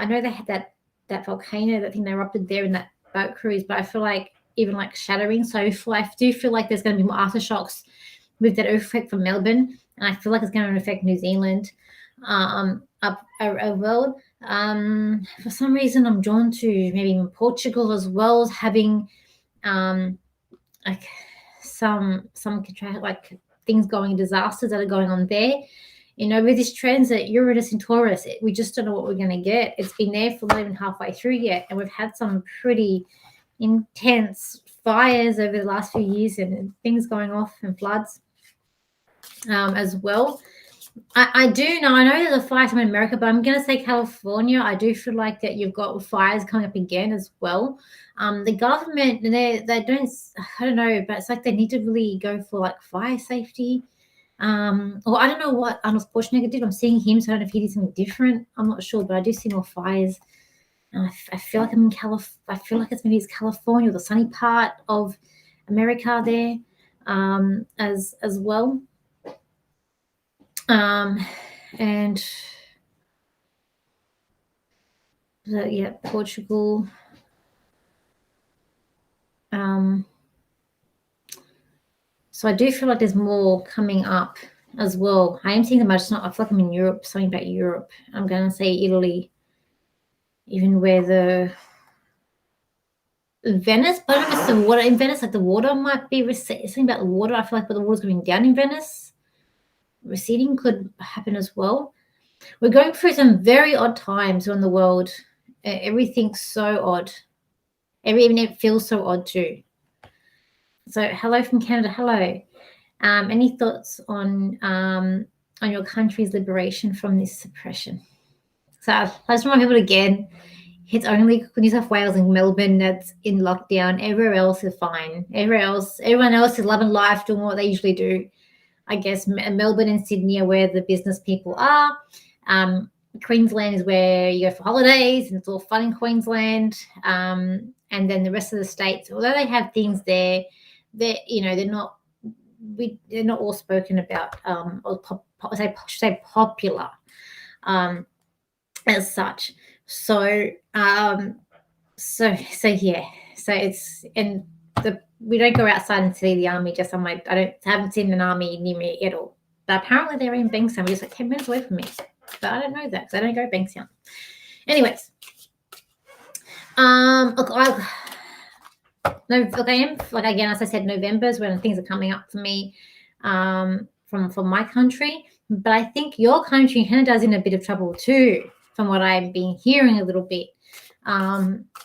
[SPEAKER 1] know they had that volcano, that thing they erupted there in that boat cruise, but I feel like even like shattering. So I do feel like there's going to be more aftershocks with that earthquake from Melbourne, and I feel like it's going to affect New Zealand up as well. For some reason, I'm drawn to maybe Portugal as well, as having like some like things going, disasters that are going on there. With this transit, Uranus in Taurus, we just don't know what we're going to get. It's been there for not even halfway through yet, and we've had some pretty intense fires over the last few years and things going off and floods as well. I know there's a fire in America, but I'm going to say California. I do feel like that you've got fires coming up again as well. The government, they don't, I don't know, but it's like they need to really go for like fire safety. Or I don't know what Arnold Schwarzenegger did. I'm seeing him, so I don't know if he did something different. I'm not sure, but I do see more fires. And I feel like I'm in California. I feel like it's California, or the sunny part of America there, as well. And so, yeah, Portugal. So I do feel like there's more coming up as well. I am seeing them. I feel like I'm in Europe. Something about Europe. I'm going to say Italy, even where the Venice, but I don't know if it's the water in Venice. Like the water might be receding. Something about the water. I feel like the water's going down in Venice. Receding could happen as well. We're going through some very odd times in the world. Everything's so odd. Even it feels so odd too. So hello from Canada. Hello. Any thoughts on your country's liberation from this suppression? So I just remind people again, it's only New South Wales and Melbourne that's in lockdown. Everywhere else is fine. Everyone else is loving life, doing what they usually do. I guess Melbourne and Sydney are where the business people are. Queensland is where you go for holidays, and it's all fun in Queensland. And then the rest of the states, although they have things there, they're not all spoken about, or say popular as such. So yeah. So it's we don't go outside and see the army. Just I haven't seen an army near me at all. But apparently they're in Bankstown, just like 10 minutes away from me. But I don't know that because I don't go to Bankstown. Anyways, look, I am like, again, as I said, November is when things are coming up for me from my country. But I think your country, Canada, is in a bit of trouble too, from what I've been hearing a little bit.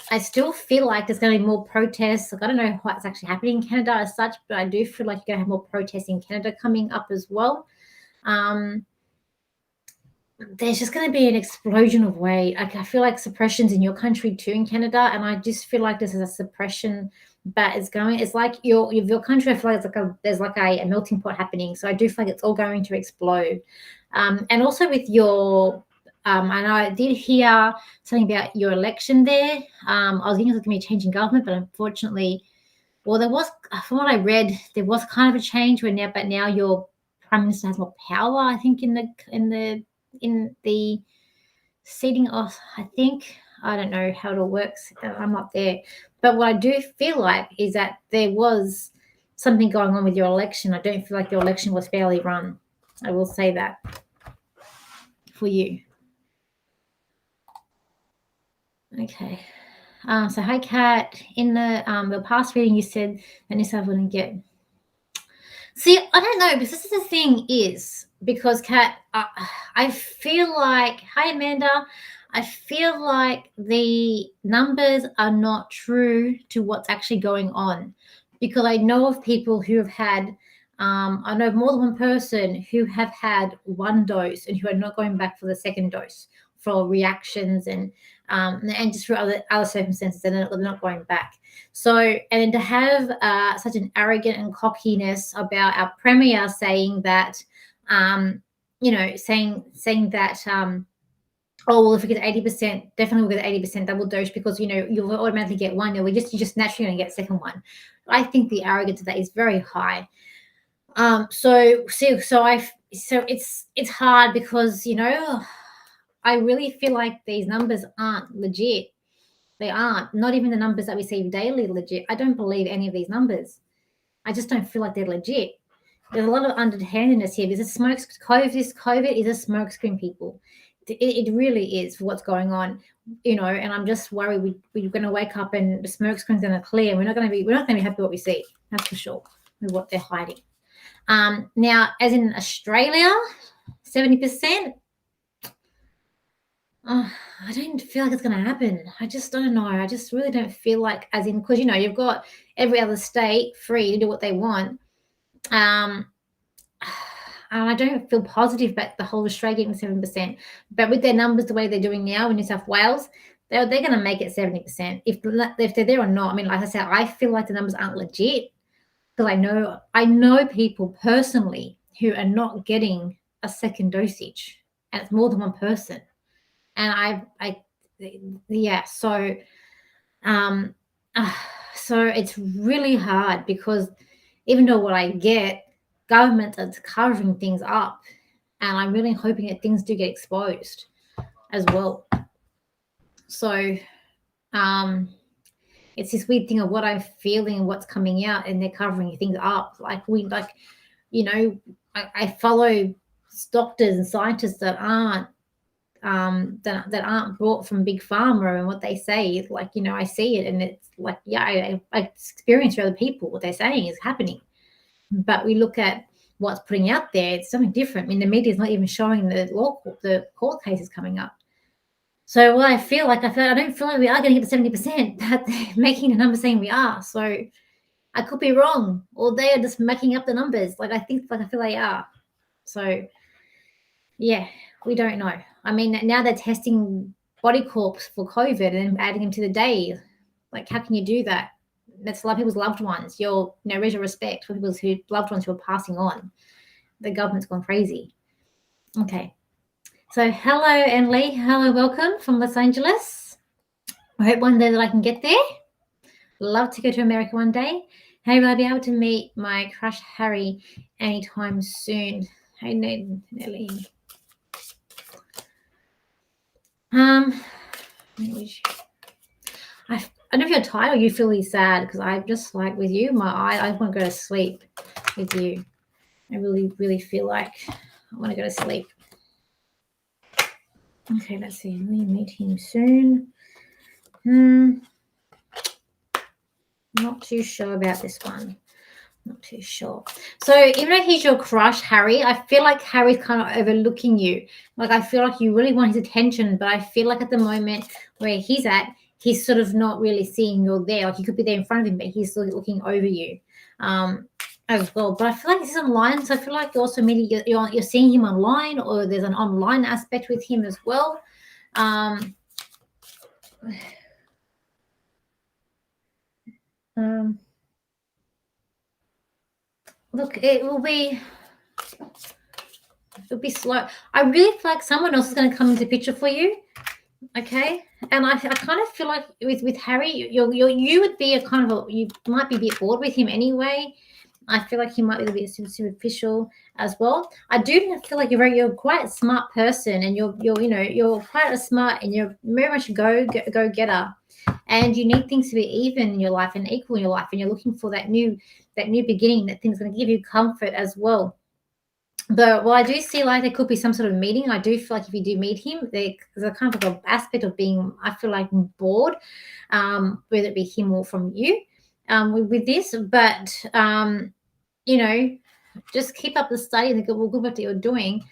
[SPEAKER 1] I still feel like there's going to be more protests. Like, I don't know what's actually happening in Canada as such, but I do feel like you're going to have more protests in Canada coming up as well. there's just going to be an explosion of weight. Like, I feel like suppression's in your country too, in Canada, and I just feel like this is a suppression that is going. It's like your country. I feel like there's like a melting pot happening. So I do feel like it's all going to explode. And also with your, and I did hear something about your election there. I was thinking it was going to be a change in government, but unfortunately, well, there was, from what I read, there was kind of a change but now your prime minister has more power. I think in the seating of, I think, I don't know how it all works. I'm not there. But what I do feel like is that there was something going on with your election. I don't feel like your election was fairly run. I will say that for you. Okay. So hi, Kat. In the past reading, you said that Nissa wouldn't get. See, I don't know, because this is the thing is, because Kat, I feel like, hi Amanda, I feel like the numbers are not true to what's actually going on, because I know of people who have had, I know of more than one person who have had one dose and who are not going back for the second dose for reactions and just for other circumstances, and they're not going back. So, and to have such an arrogant and cockiness about our premier saying that, saying that, oh, well, if we get 80%, definitely we'll get 80% double dose, because, you'll automatically get one. You're just naturally going to get a second one. I think the arrogance of that is very high. So it's hard because, I really feel like these numbers aren't legit. They aren't. Not even the numbers that we see daily legit. I don't believe any of these numbers. I just don't feel like they're legit. There's a lot of underhandedness here. This COVID is a smokescreen, people. It really is for what's going on, and I'm just worried we're going to wake up and the smoke screen's going to clear. And we're not going to be happy with what we see. That's for sure. With what they're hiding. Now, as in Australia, 70%. I don't feel like it's going to happen. I just don't know. I just really don't feel like, as in, because, you've got every other state free to do what they want. And I don't feel positive about the whole Australia getting 7%. But with their numbers the way they're doing now in New South Wales, they're going to make it 70%. If they're there or not, I mean, like I said, I feel like the numbers aren't legit, because I know people personally who are not getting a second dosage, and it's more than one person. And so it's really hard, because even though what I get, government is covering things up, and I'm really hoping that things do get exposed as well. So it's this weird thing of what I'm feeling and what's coming out, and they're covering things up. I follow doctors and scientists that aren't that aren't brought from big pharma, and what they say is I see it, and it's like, I experience other people, what they're saying is happening. But we look at what's putting out there, it's something different. I mean, the media is not even showing the court cases coming up. So what I don't feel like we are going to get to 70%, but they're making the number saying we are. So I could be wrong, or they are just making up the numbers. I feel they are. So yeah, we don't know. I mean, now they're testing body corps for COVID and adding them to the day. How can you do that? That's a lot of people's loved ones. Raise your respect for people's loved ones who are passing on. The government's gone crazy. Okay. So hello, Anne-Lee. Hello, welcome from Los Angeles. I hope one day that I can get there. Love to go to America one day. Hey, will I be able to meet my crush Harry anytime soon? Hey, Nelly. I don't know if you're tired or you feel really sad, because I just with you, I want to go to sleep with you. I really, really feel like I want to go to sleep. Okay, let's see. Will you meet him soon? Not too sure about this one. Not too sure. So even though he's your crush, Harry, I feel like Harry's kind of overlooking you. I feel like you really want his attention, but I feel like at the moment where he's at, he's sort of not really seeing you're there. He could be there in front of him, but he's sort of looking over you. as well. But I feel like this is online, so I feel like you're also meeting, you're seeing him online, or there's an online aspect with him as well. Um, look, it'll be slow. I really feel like someone else is going to come into the picture for you. Okay, and I kind of feel like with Harry, you would be a kind of you might be a bit bored with him anyway. I feel like he might be a bit superficial as well. I do feel like you're quite a smart person, and you're quite a smart, and you're very much a go getter, and you need things to be even in your life and equal in your life, and you're looking for that new beginning, that thing's going to give you comfort as well. But well, I do see like there could be some sort of meeting. I do feel like if you do meet him, there's a kind of like an aspect of being, I feel like, bored, whether it be him or from you, with this. But just keep up the study and the good work that you're doing,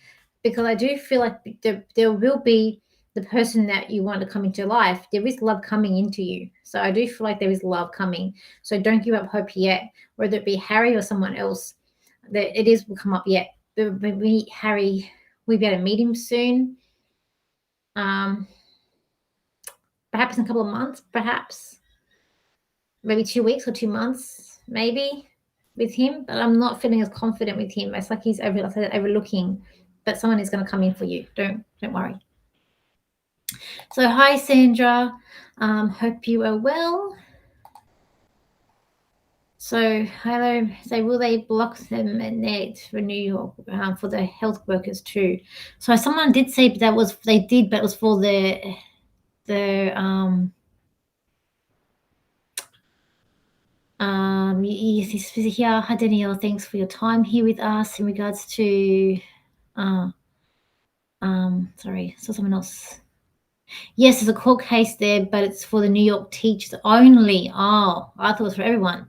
[SPEAKER 1] because I do feel like there will be the person that you want to come into your life. There is love coming into you, so I do feel like there is love coming. So don't give up hope yet, whether it be Harry or someone else. That it is will come up yet. Harry, we'll be able to meet him soon. Perhaps in a couple of months, perhaps maybe 2 weeks or 2 months, maybe with him. But I'm not feeling as confident with him. It's like he's overlooking. But someone is going to come in for you. Don't worry. So hi Sandra, hope you are well. So hello. So will they block them at net for New York for the health workers too? So someone did say that was they did, but it was for the yes, here. Hi Danielle, thanks for your time here with us in regards to sorry, saw someone else. Yes, there's a court case there, but it's for the New York teachers only. Oh, I thought it was for everyone.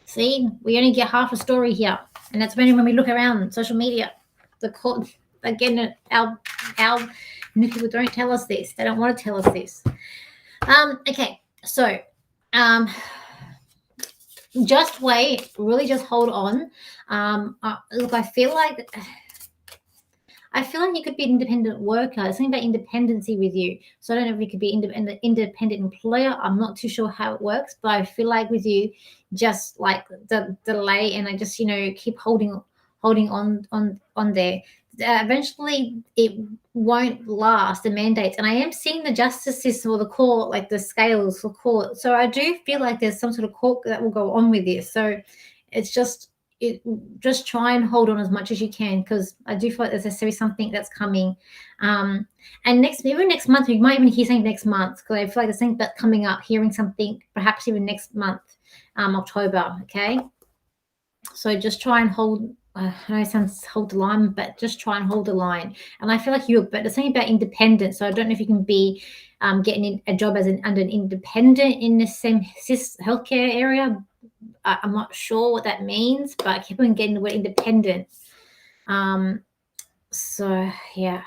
[SPEAKER 1] See, we only get half a story here, and that's only when we look around social media. The court, again, our new people don't tell us this. They don't want to tell us this. Okay, so just wait. Really, just hold on. Look, I feel like you could be an independent worker. There's something about independency with you. So I don't know if you could be independent employer. I'm not too sure how it works, but I feel like with you, just like the delay, and I just keep holding on there. Eventually, it won't last, the mandates. And I am seeing the justice system or the court, like the scales for court. So I do feel like there's some sort of court that will go on with this. So it's just try and hold on as much as you can, because I do feel like there's necessarily something that's coming. And even next month, you might even hear something next month, because I feel like there's something that's coming up, hearing something perhaps even next month, October. Okay. So just try and hold. I know it sounds hold the line, but just try and hold the line. And I feel like but there's something about independence. So I don't know if you can be getting a job as under an independent in the same healthcare area. I'm not sure what that means, but I keep on getting the word independent. So yeah.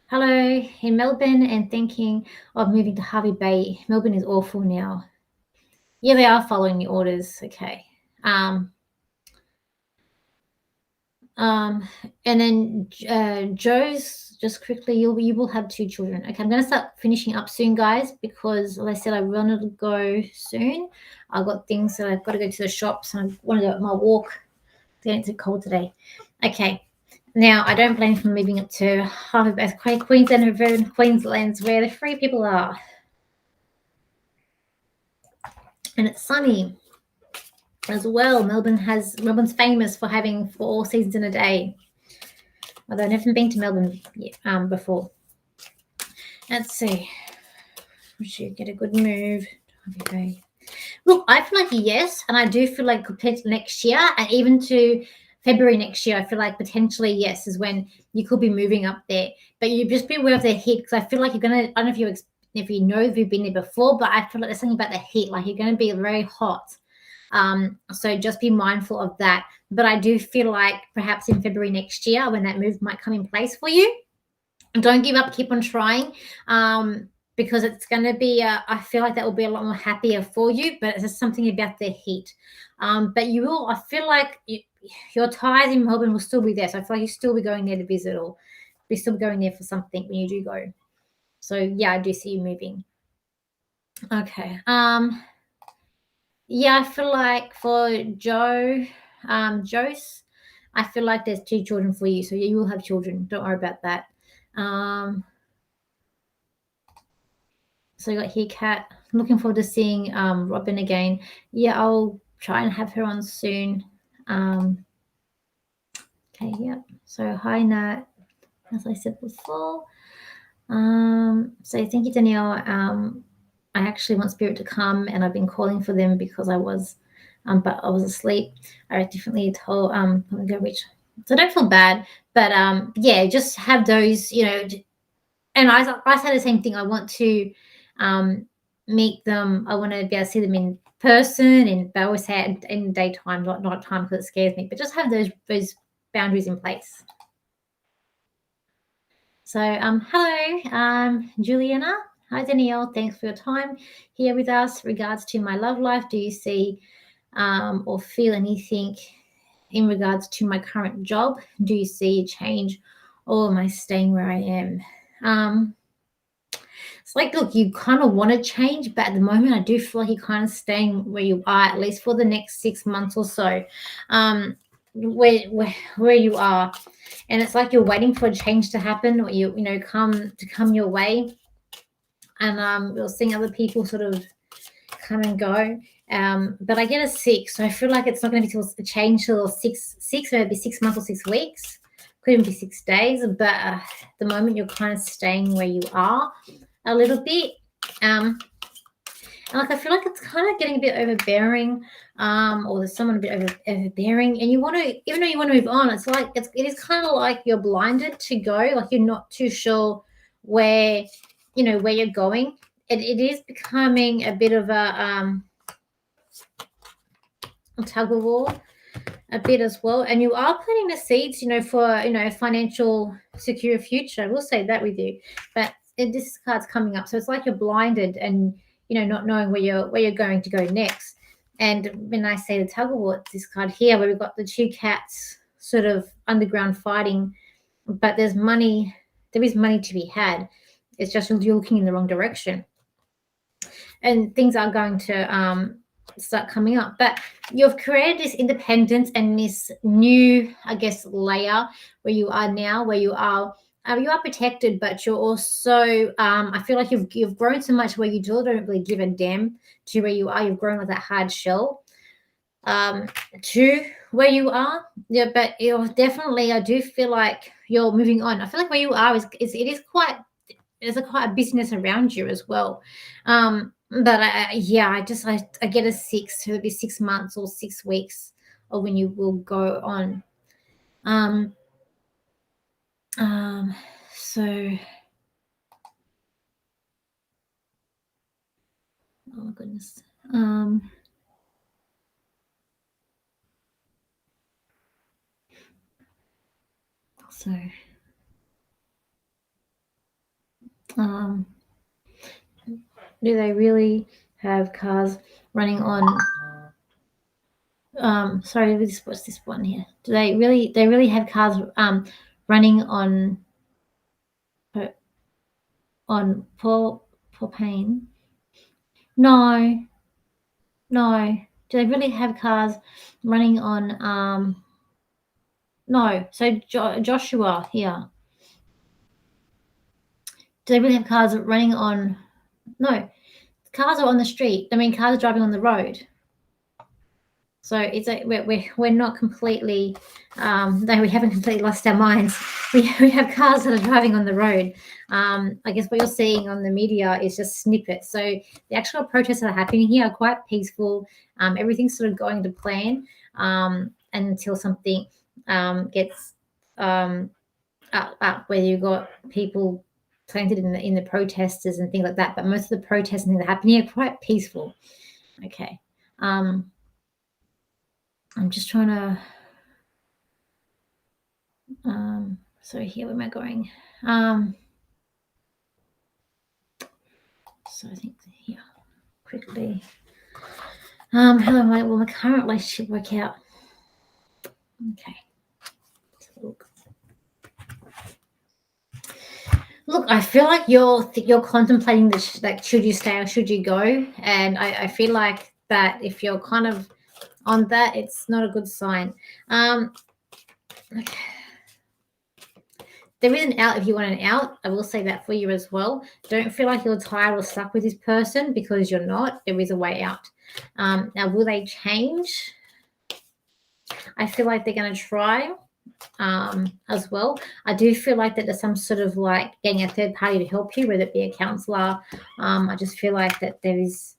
[SPEAKER 1] Hello in Melbourne, and thinking of moving to Harvey Bay. Melbourne is awful now. Yeah, they are following the orders. Okay. And then Joe's, just quickly, you will have 2 children. Okay, I'm going to start finishing up soon, guys, because like I said, I wanted to go soon. I've got things that I've got to go to the shops, and I want to go on my walk. It's getting too cold today. Okay. Now, I don't blame for moving up to Harvey Bay, Queensland, where the free people are. And it's sunny as well. Melbourne's famous for having 4 seasons in a day. Although I've never been to Melbourne before. Let's see. We should get a good move. Okay. Look, I feel like yes, and I do feel like next year, and even to February next year, I feel like potentially yes is when you could be moving up there. But you just be aware of the heat, because I feel like you're gonna. I don't know if you've been there before, but I feel like there's something about the heat. Like you're going to be very hot. So just be mindful of that. But I do feel like perhaps in February next year, when that move might come in place for you, don't give up. Keep on trying. because it's going to be, I feel like that will be a lot more happier for you, but it's just something about the heat. But you will, I feel like your ties in Melbourne will still be there. So I feel like you'll still be going there to visit or be still going there for something when you do go. So yeah, I do see you moving. Okay. Yeah, I feel like for Jose, I feel like there's 2 children for you. So you will have children. Don't worry about that. So you got here, Kat. Looking forward to seeing Robin again. Yeah, I'll try and have her on soon. Okay, yeah. So hi, Nat. As I said before. So thank you, Danielle. I actually want Spirit to come, and I've been calling for them because I was, but I was asleep. I definitely told I'm gonna go reach. So don't feel bad, but yeah, just have those, and I say the same thing. I want to meet them. I want to be able to see them in person, and they always say it in daytime, not nighttime, because it scares me. But just have those boundaries in place. So hello, Juliana. Hi, Danielle. Thanks for your time here with us. Regards to my love life, do you see or feel anything in regards to my current job? Do you see a change, or am I staying where I am? It's like, look, you kind of want to change, but at the moment, I do feel like you're kind of staying where you are, at least for the next 6 months or so, where you are, and it's like you're waiting for a change to happen, or come your way, and you're seeing other people sort of come and go. But I get a 6, so I feel like it's not going to be till a change till six, maybe 6 months or 6 weeks. Could even be 6 days, but at the moment you're kind of staying where you are a little bit. And like I feel like it's kind of getting a bit overbearing, or there's someone a bit overbearing, and you want to, even though you want to move on, it's like it is kind of like you're blinded to go, like you're not too sure where you're going. It is becoming a bit of a tug of war a bit as well, and you are planting the seeds, for financial secure future. I will say that with you, but this card's coming up, so it's like you're blinded and not knowing where you're going to go next. And when I say the tug of war, it's this card here where we've got the 2 cats sort of underground fighting, but there is money to be had. It's just you're looking in the wrong direction, and things are going to start coming up. But you've created this independence and this new, I guess, layer where you are now, where you are protected, but you're also, I feel like you've grown so much where you don't really give a damn to where you are. You've grown with that hard shell to where you are. Yeah, but you're definitely, I do feel like you're moving on. I feel like where you are is quite, there's quite a business around you as well. But I get a 6, so it'll be 6 months or 6 weeks, or when you will go on. So, oh my goodness. So, do they really have cars running on? Sorry, what's this one here? Do they really have cars running on propane? No. No. Do they really have cars running on no. So Joshua here. Do they really have cars running on? No. Cars are on the street. I mean, cars are driving on the road. So it's we're not completely, no, we haven't completely lost our minds. We have cars that are driving on the road. I guess what you're seeing on the media is just snippets. So the actual protests that are happening here are quite peaceful. Everything's sort of going to plan until something gets up where you've got people planted in the protesters and things like that. But most of the protests and things that happen here are quite peaceful. Okay. I'm just trying to, so here, where am I going? So I think here quickly. Hello, will my current relationship work out? Okay. Look, I feel like you're contemplating this, like, should you stay or should you go? And I feel like that if you're kind of on that, it's not a good sign. Okay. There is an out if you want an out. I will say that for you as well. Don't feel like you're tired or stuck with this person, because you're not. There is a way out. Now, will they change? I feel like they're going to try as well. I do feel like that there's some sort of like getting a third party to help you, whether it be a counselor. I just feel like that there is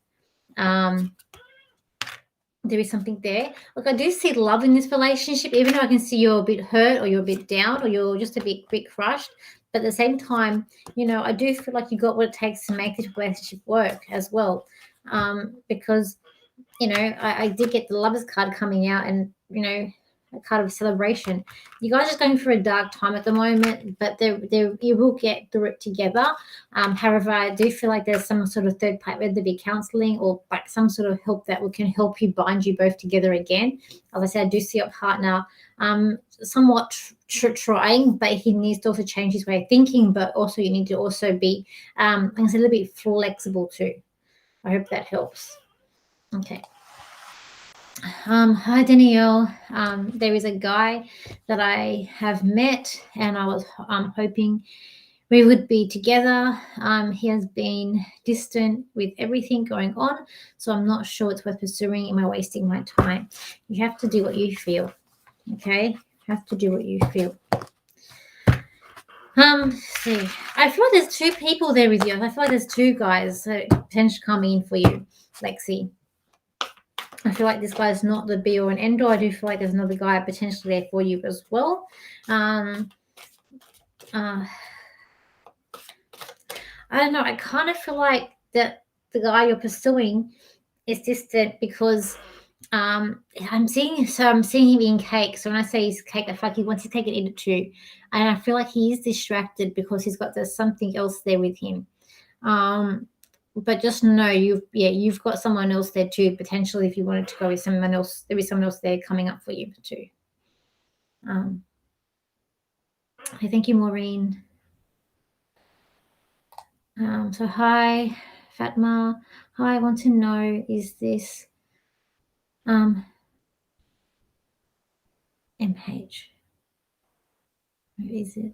[SPEAKER 1] something there. Look, I do see love in this relationship, even though I can see you're a bit hurt or you're a bit down or you're just a bit crushed. But at the same time, I do feel like you got what it takes to make this relationship work as well. Because, I did get the Lovers card coming out, and, a card of celebration. You guys are just going through a dark time at the moment, but you will get through it together. However, I do feel like there's some sort of third party, whether it be counseling or like some sort of help that can help you bind you both together again. As I said, I do see your partner somewhat trying, but he needs to also change his way of thinking. But also, you need to also be, a little bit flexible too. I hope that helps. Okay. Hi, Danielle. There is a guy that I have met, and I was hoping we would be together. He has been distant with everything going on, so I'm not sure it's worth pursuing. Am I wasting my time? You have to do what you feel, okay? You have to do what you feel. See, I feel like there's two people there with you. I feel like there's two guys that potentially coming in for you, Lexi. I feel like this guy is not the be all and end all. I do feel like there's another guy potentially there for you as well. I don't know. I kind of feel like that the guy you're pursuing is distant because I'm seeing him eating cake. So when I say he's cake, I feel like he wants to take it into two. And I feel like he is distracted because there's something else there with him. But just know you've got someone else there too. Potentially, if you wanted to go with someone else, there is someone else there coming up for you too. Okay, thank you, Maureen. So hi, Fatma. Hi, I want to know, is this MH? Where is it?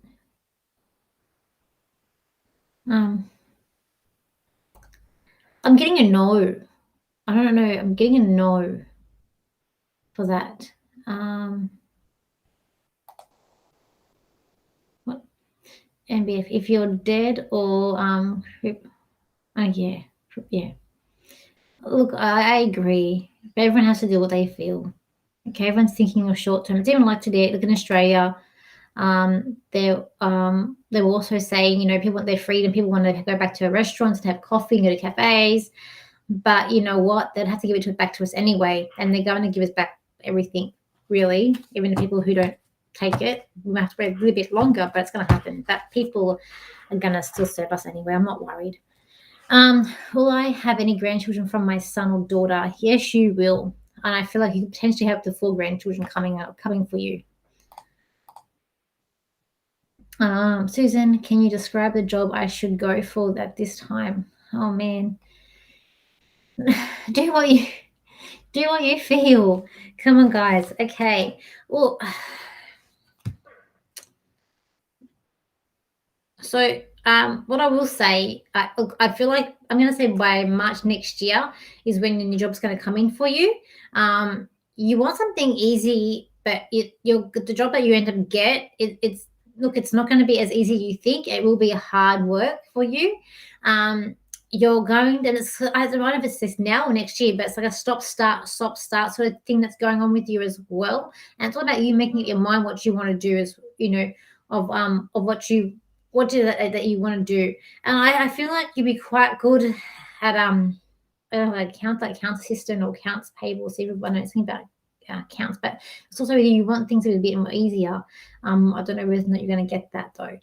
[SPEAKER 1] I'm getting a no. I don't know. I'm getting a no for that. What? MBF, if you're dead or yeah. Look, I agree. But everyone has to do what they feel. Okay, everyone's thinking of short term. It's even like today. Look, in Australia, they were also saying, people want their freedom. People want to go back to restaurants and have coffee and go to cafes. But you know what? They'd have to give it back to us anyway, and they're going to give us back everything, really. Even the people who don't take it, we have to wait a little bit longer, but it's going to happen. But people are going to still serve us anyway. I'm not worried. Will I have any grandchildren from my son or daughter? Yes, you will. And I feel like you could potentially have the 4 grandchildren coming for you. Susan, can you describe the job I should go for at this time? Oh man. Do what you feel. Come on, guys. Okay. Well, so what I will say, I feel like I'm going to say by March next year is when your new job's going to come in for you. You want something easy, but the job that you end up it's not going to be as easy as you think. It will be hard work for you. You're going, and I don't know if it's this now or next year, but it's like a stop start sort of thing that's going on with you as well. And it's all about you making up your mind what you want to do, as of what you that you want to do. And I feel like you'd be quite good at accounts assistant or accounts payable. So I know it's about accounts, but it's also you want things to be a bit more easier. I don't know whether or not you're going to get that though.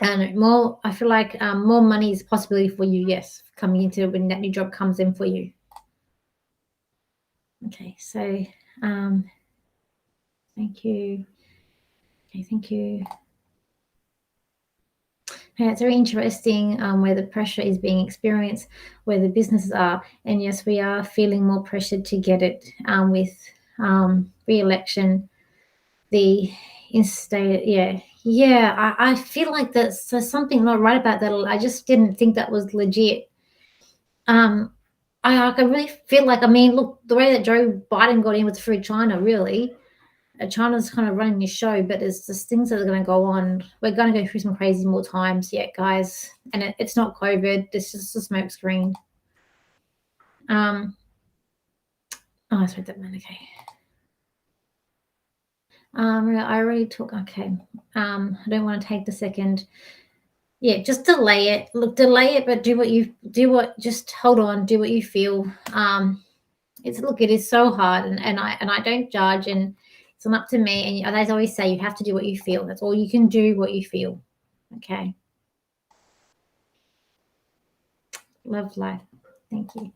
[SPEAKER 1] And more, I feel like more money is a possibility for you, yes, coming into when that new job comes in for you. Okay, so thank you. Okay, thank you. Yeah, it's very interesting where the pressure is being experienced, where the businesses are. And yes, we are feeling more pressured to get it with re-election, the instate. Yeah. I feel like there's something not right about that. I just didn't think that was legit. I really feel like, I mean, look, the way that Joe Biden got in was through China, really. China's kind of running the show, but there's just things that are going to go on. We're going to go through some crazy more times yet, guys. And it's not COVID. This is a smoke screen. Oh, I read that one. Okay. I already took. Okay. I don't want to take the second. Yeah, just delay it. Look, delay it, but just hold on. Do what you feel. It is so hard, and I don't judge, and it's not up to me. And as I always say, you have to do what you feel. That's all you can do. What you feel. Okay. Love life. Thank you.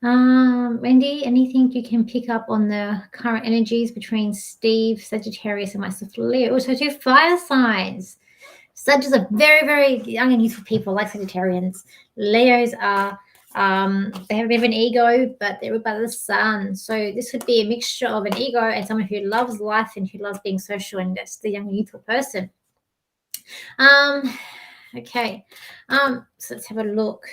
[SPEAKER 1] Wendy, anything you can pick up on the current energies between Steve, Sagittarius, and myself, Leo? Also, two fire signs. Sagittarius are very, very young and youthful people, like Sagittarians. Leos are they have a bit of an ego, but they're ruled by the sun. So this would be a mixture of an ego and someone who loves life and who loves being social, and that's the young and youthful person. Okay. So let's have a look.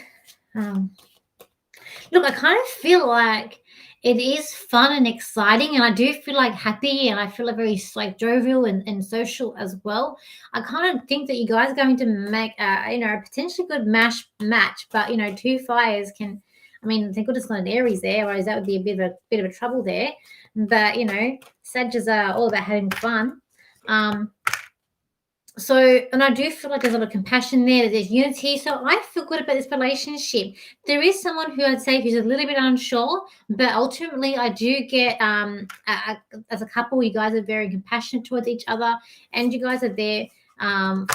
[SPEAKER 1] Look, I kind of feel like it is fun and exciting, and I do feel like happy, and I feel like very like jovial and social as well. I kind of think that you guys are going to make a potentially good match, but two fires can. I mean, thank goodness not an Aries there, otherwise that would be a bit of a trouble there. But Sagittarius are all about having fun. So, and I do feel like there's a lot of compassion there, there's unity. So I feel good about this relationship. There is someone who I'd say who's a little bit unsure, but ultimately I do get, as a couple, you guys are very compassionate towards each other, and you guys are there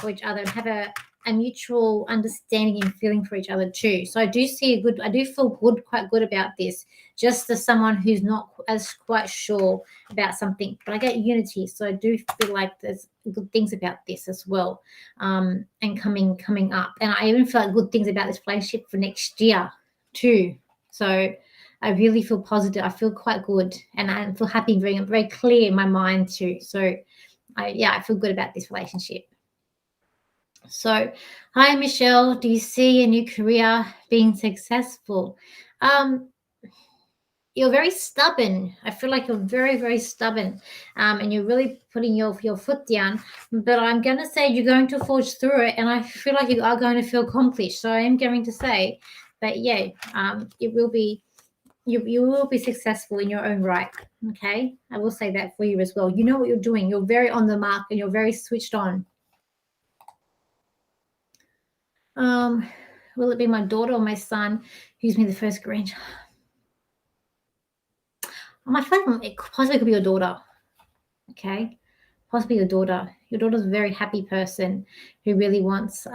[SPEAKER 1] for each other and have a mutual understanding and feeling for each other too. So I do feel quite good about this, just as someone who's not as quite sure about something, but I get unity. So I do feel like there's good things about this as well, and coming up. And I even feel like good things about this relationship for next year too. So I really feel positive. I feel quite good, and I feel happy, very clear in my mind too. So I feel good about this relationship. So, hi Michelle, do you see a new career being successful? You're very stubborn. I feel like you're very, very stubborn, and you're really putting your foot down. But I'm going to say you're going to forge through it, and I feel like you are going to feel accomplished. So I am going to say that, yeah, it will be. You will be successful in your own right. Okay, I will say that for you as well. You know what you're doing. You're very on the mark, and you're very switched on. Will it be my daughter or my son who's me the first grandchild? I feel like it possibly could be your daughter. Okay, possibly your daughter. Your daughter's a very happy person who really wants.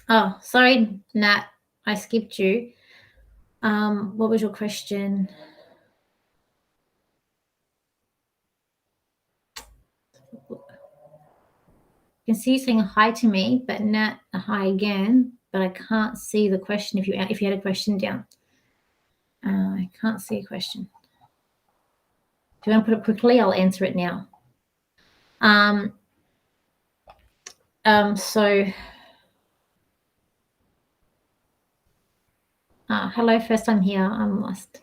[SPEAKER 1] Oh, sorry, Nat, I skipped you. What was your question? You can see you saying hi to me, but Nat, hi again. But I can't see the question. If you had a question down, I can't see a question. If you want to put it quickly, I'll answer it now. So, hello, first time here. I'm lost.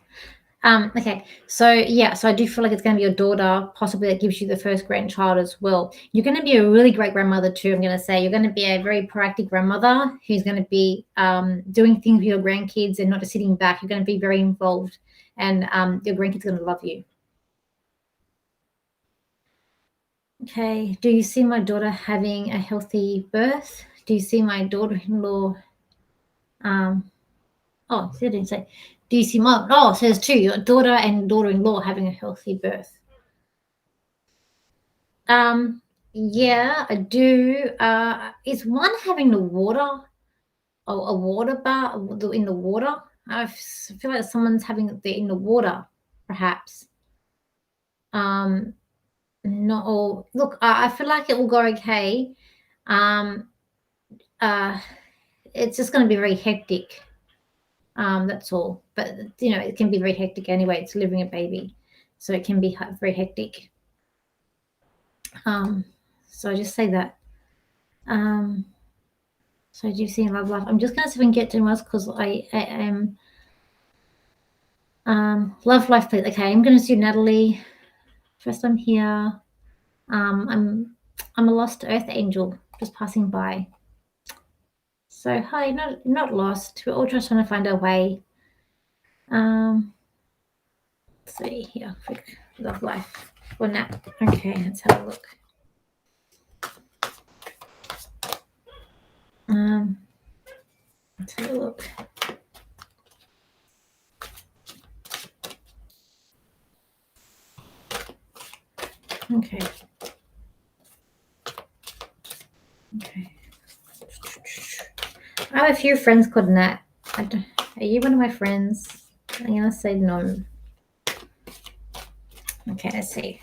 [SPEAKER 1] Okay, so yeah, so I do feel like it's going to be your daughter, possibly that gives you the first grandchild as well. You're going to be a really great grandmother too. I'm going to say you're going to be a very proactive grandmother who's going to be doing things with your grandkids and not just sitting back. You're going to be very involved, and your grandkids are going to love you. Okay, do you see my daughter having a healthy birth? Do you see my daughter-in-law? Oh, she didn't say. Do you see my? Oh, it says two. Your daughter and daughter-in-law having a healthy birth. Yeah, I do. Is one having the water, a water bar in the water? Feel like someone's having it in the water, perhaps. Um, no, look, I feel like it will go okay. Um, uh, it's just going to be very hectic. That's all. But it can be very hectic anyway. It's delivering a baby, so it can be very hectic. Um, so I just say that. Um, so do you see love life? I'm just going to see if I can get to us because I am love life. Please. Okay, I'm going to do Natalie. First, I'm here. I'm a lost earth angel just passing by. So hi, not lost. We're all just trying to find our way. Let's see here, quick love life. Well, now, okay, let's have a look. Let's have a look. Okay. Okay. I have a few friends called Nat. Are you one of my friends? I'm gonna say no. Okay, let's see.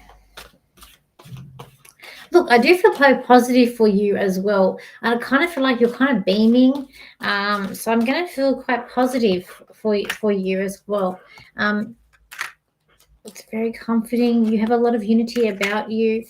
[SPEAKER 1] Look, I do feel quite positive for you as well. And I kind of feel like you're kind of beaming. So I'm going to feel quite positive for you as well. It's very comforting. You have a lot of unity about you.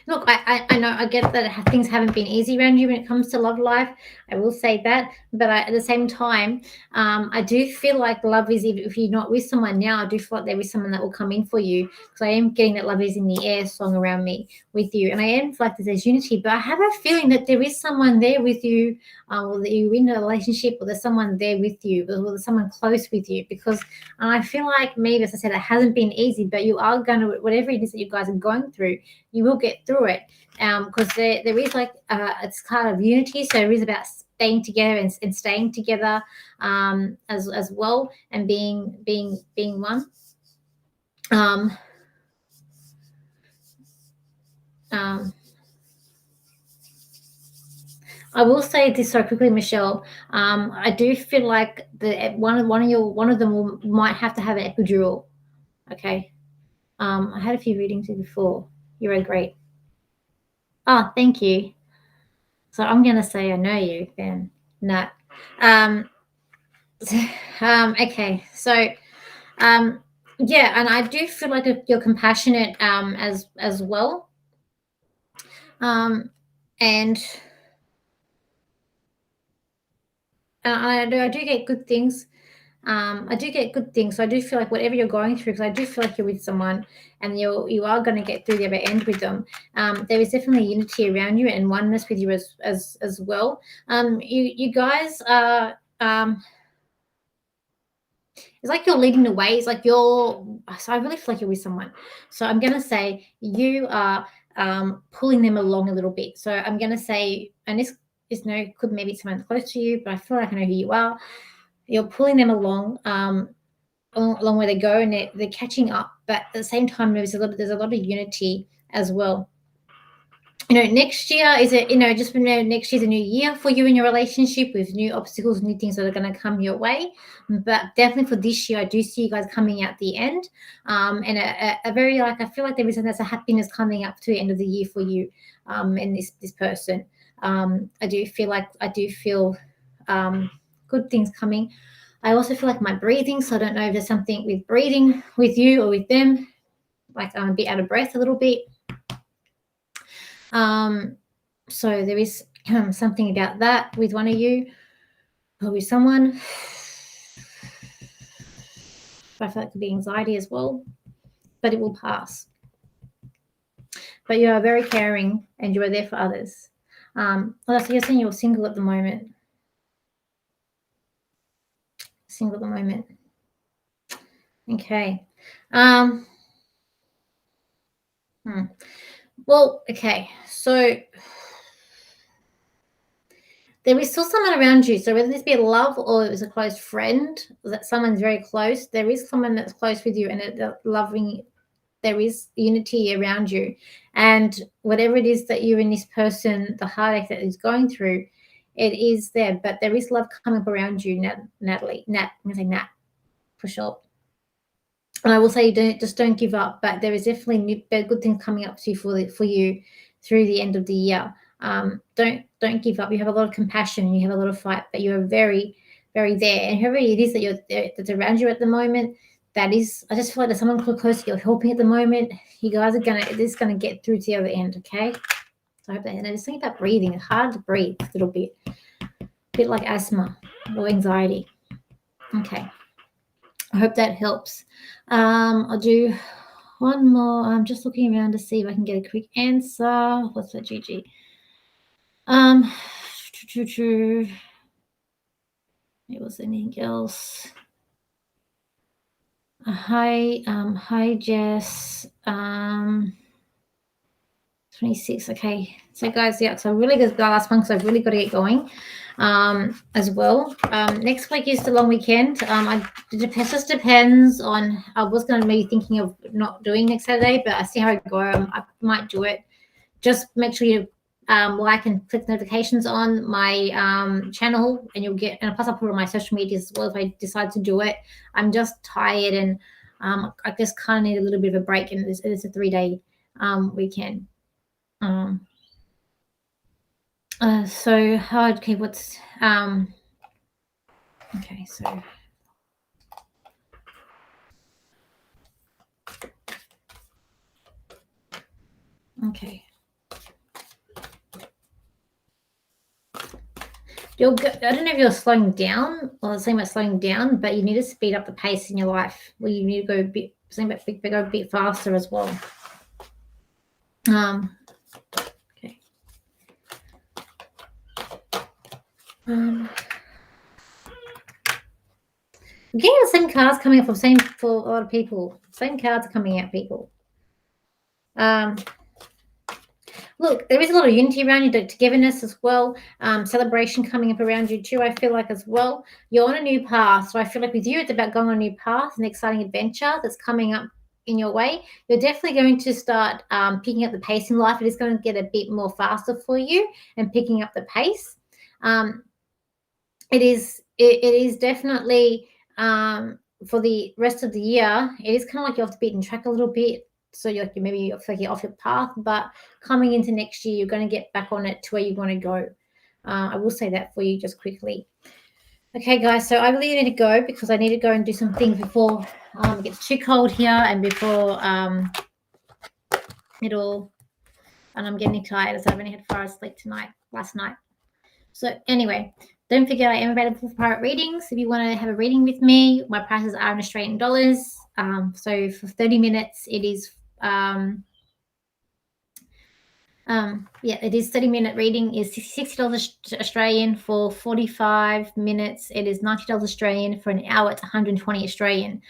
[SPEAKER 1] Look, I know, I get that things haven't been easy around you when it comes to love life. I will say that, but at the same time, I do feel like love is, if you're not with someone now, I do feel like there is someone that will come in for you, because I am getting that love is in the air song around me with you, and I am like there's unity, but I have a feeling that there is someone there with you, or that you're in a relationship, or there's someone there with you, or there's someone close with you, because I feel like maybe, as I said, it hasn't been easy, but you are going to, whatever it is that you guys are going through, you will get through it, because there is like it's kind of unity, so it is about staying together and staying together, as well, and being one. um, um, I will say this so quickly, Michelle. I do feel like one of them might have to have an epidural. Okay. I had a few readings here before. You're great. Oh, thank you. So I'm gonna say I know you then. Nat. Um, okay. So, yeah, and I do feel like you're compassionate, as well. Um, and I do get good things. I do get good things. So I do feel like whatever you're going through, because I do feel like you're with someone, and you are going to get through the other end with them. There is definitely unity around you and oneness with you as well. You guys are. It's like you're leading the way. It's like you're. So I really feel like you're with someone. So I'm gonna say you are pulling them along a little bit. So I'm gonna say, and this is could maybe someone close to you, but I feel like I know who you are. You're pulling them along. Along where they go, and they're catching up, but at the same time there's a lot of unity as well. Next year is next year's a new year for you in your relationship, with new obstacles, new things that are going to come your way, but definitely for this year I do see you guys coming out the end, and a very, like, I feel like there is a happiness coming up to the end of the year for you, and this person. I do feel good things coming. I also feel like my breathing, so I don't know if there's something with breathing with you or with them, like I'm a bit out of breath a little bit. So there is something about that with one of you or with someone. I feel like it could be anxiety as well, but it will pass. But you are very caring and you are there for others. So you're saying you're single at the moment. Single at the moment. Okay. Well, okay. So there is still someone around you. So whether this be a love or it was a close friend, that someone's very close, there is someone that's close with you and loving. There is unity around you, and whatever it is that you and this person, the heartache that is going through, it is there. But there is love coming up around you, Natalie. I'm gonna say Nat for short. And I will say, don't give up. But there is definitely good things coming up to you for you through the end of the year. Don't give up. You have a lot of compassion and you have a lot of fight, but you are very, very there. And whoever it is that's around you at the moment, I just feel like there's someone close you're helping at the moment. You guys this is gonna get through to the other end, okay? So I hope that. And just think about breathing. It's hard to breathe a little bit, a bit like asthma or anxiety. Okay. I hope that helps. I'll do one more. I'm just looking around to see if I can get a quick answer. What's that, Gigi? It was anything else. Hi, Jess. 26. Okay. So guys, yeah, so I really got the last one because I've really got to get going as well. Next week is the long weekend. It just depends on, I was going to be thinking of not doing next Saturday, but I see how I go. I might do it. Just make sure you like and click notifications on my channel, and you'll get, and plus I'll put it on my social media as well if I decide to do it. I'm just tired, and I just kind of need a little bit of a break, and it's a 3-day weekend. So hard. Okay, what's okay, so okay. I don't know if you're slowing down or saying about slowing down, but you need to speed up the pace in your life. Well, you need to go go a bit faster as well. Okay. I'm getting the same cards coming up for a lot of people. Same cards are coming out, people. Look, there is a lot of unity around you, togetherness as well, celebration coming up around you too, I feel like as well. You're on a new path. So I feel like with you, it's about going on a new path, an exciting adventure that's coming up in your way. You're definitely going to start picking up the pace in life. It is going to get a bit more faster for you and picking up the pace. It is definitely for the rest of the year, it is kind of like you're off the beaten track a little bit. So you're maybe you feel like you're off your path, but coming into next year, you're going to get back on it to where you want to go. I will say that for you just quickly. Okay, guys, so I really need to go because I need to go and do some things before it gets too cold here and before and I'm getting tired as I've only had 4 hours sleep last night. So anyway, don't forget I am available for private readings. If you want to have a reading with me, my prices are in Australian dollars. So for 30 minutes, it is it is 30-minute reading is $60 Australian. For 45 minutes. It is $90 Australian. For an hour, it's 120 Australian.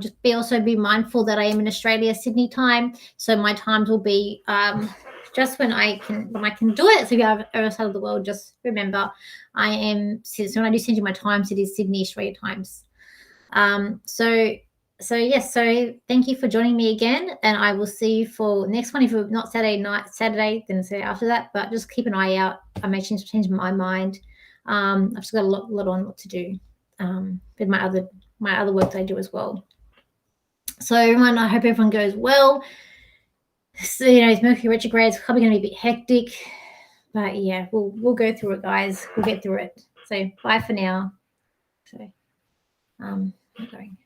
[SPEAKER 1] Just be mindful that I am in Australia, Sydney time, so my times will be just when I can do it. So if you're other side of the world, just remember so when I do send you my times, it is Sydney, Australia times. So yes, so thank you for joining me again, and I will see you for next one. If it's not Saturday, then Saturday after that, but just keep an eye out. I may change my mind. I've still got a lot on what to do with my other work that I do as well. So everyone, I hope everyone goes well. So it's Mercury retrograde. It's probably going to be a bit hectic, but yeah, we'll go through it, guys. We'll get through it. So bye for now. So I'm going.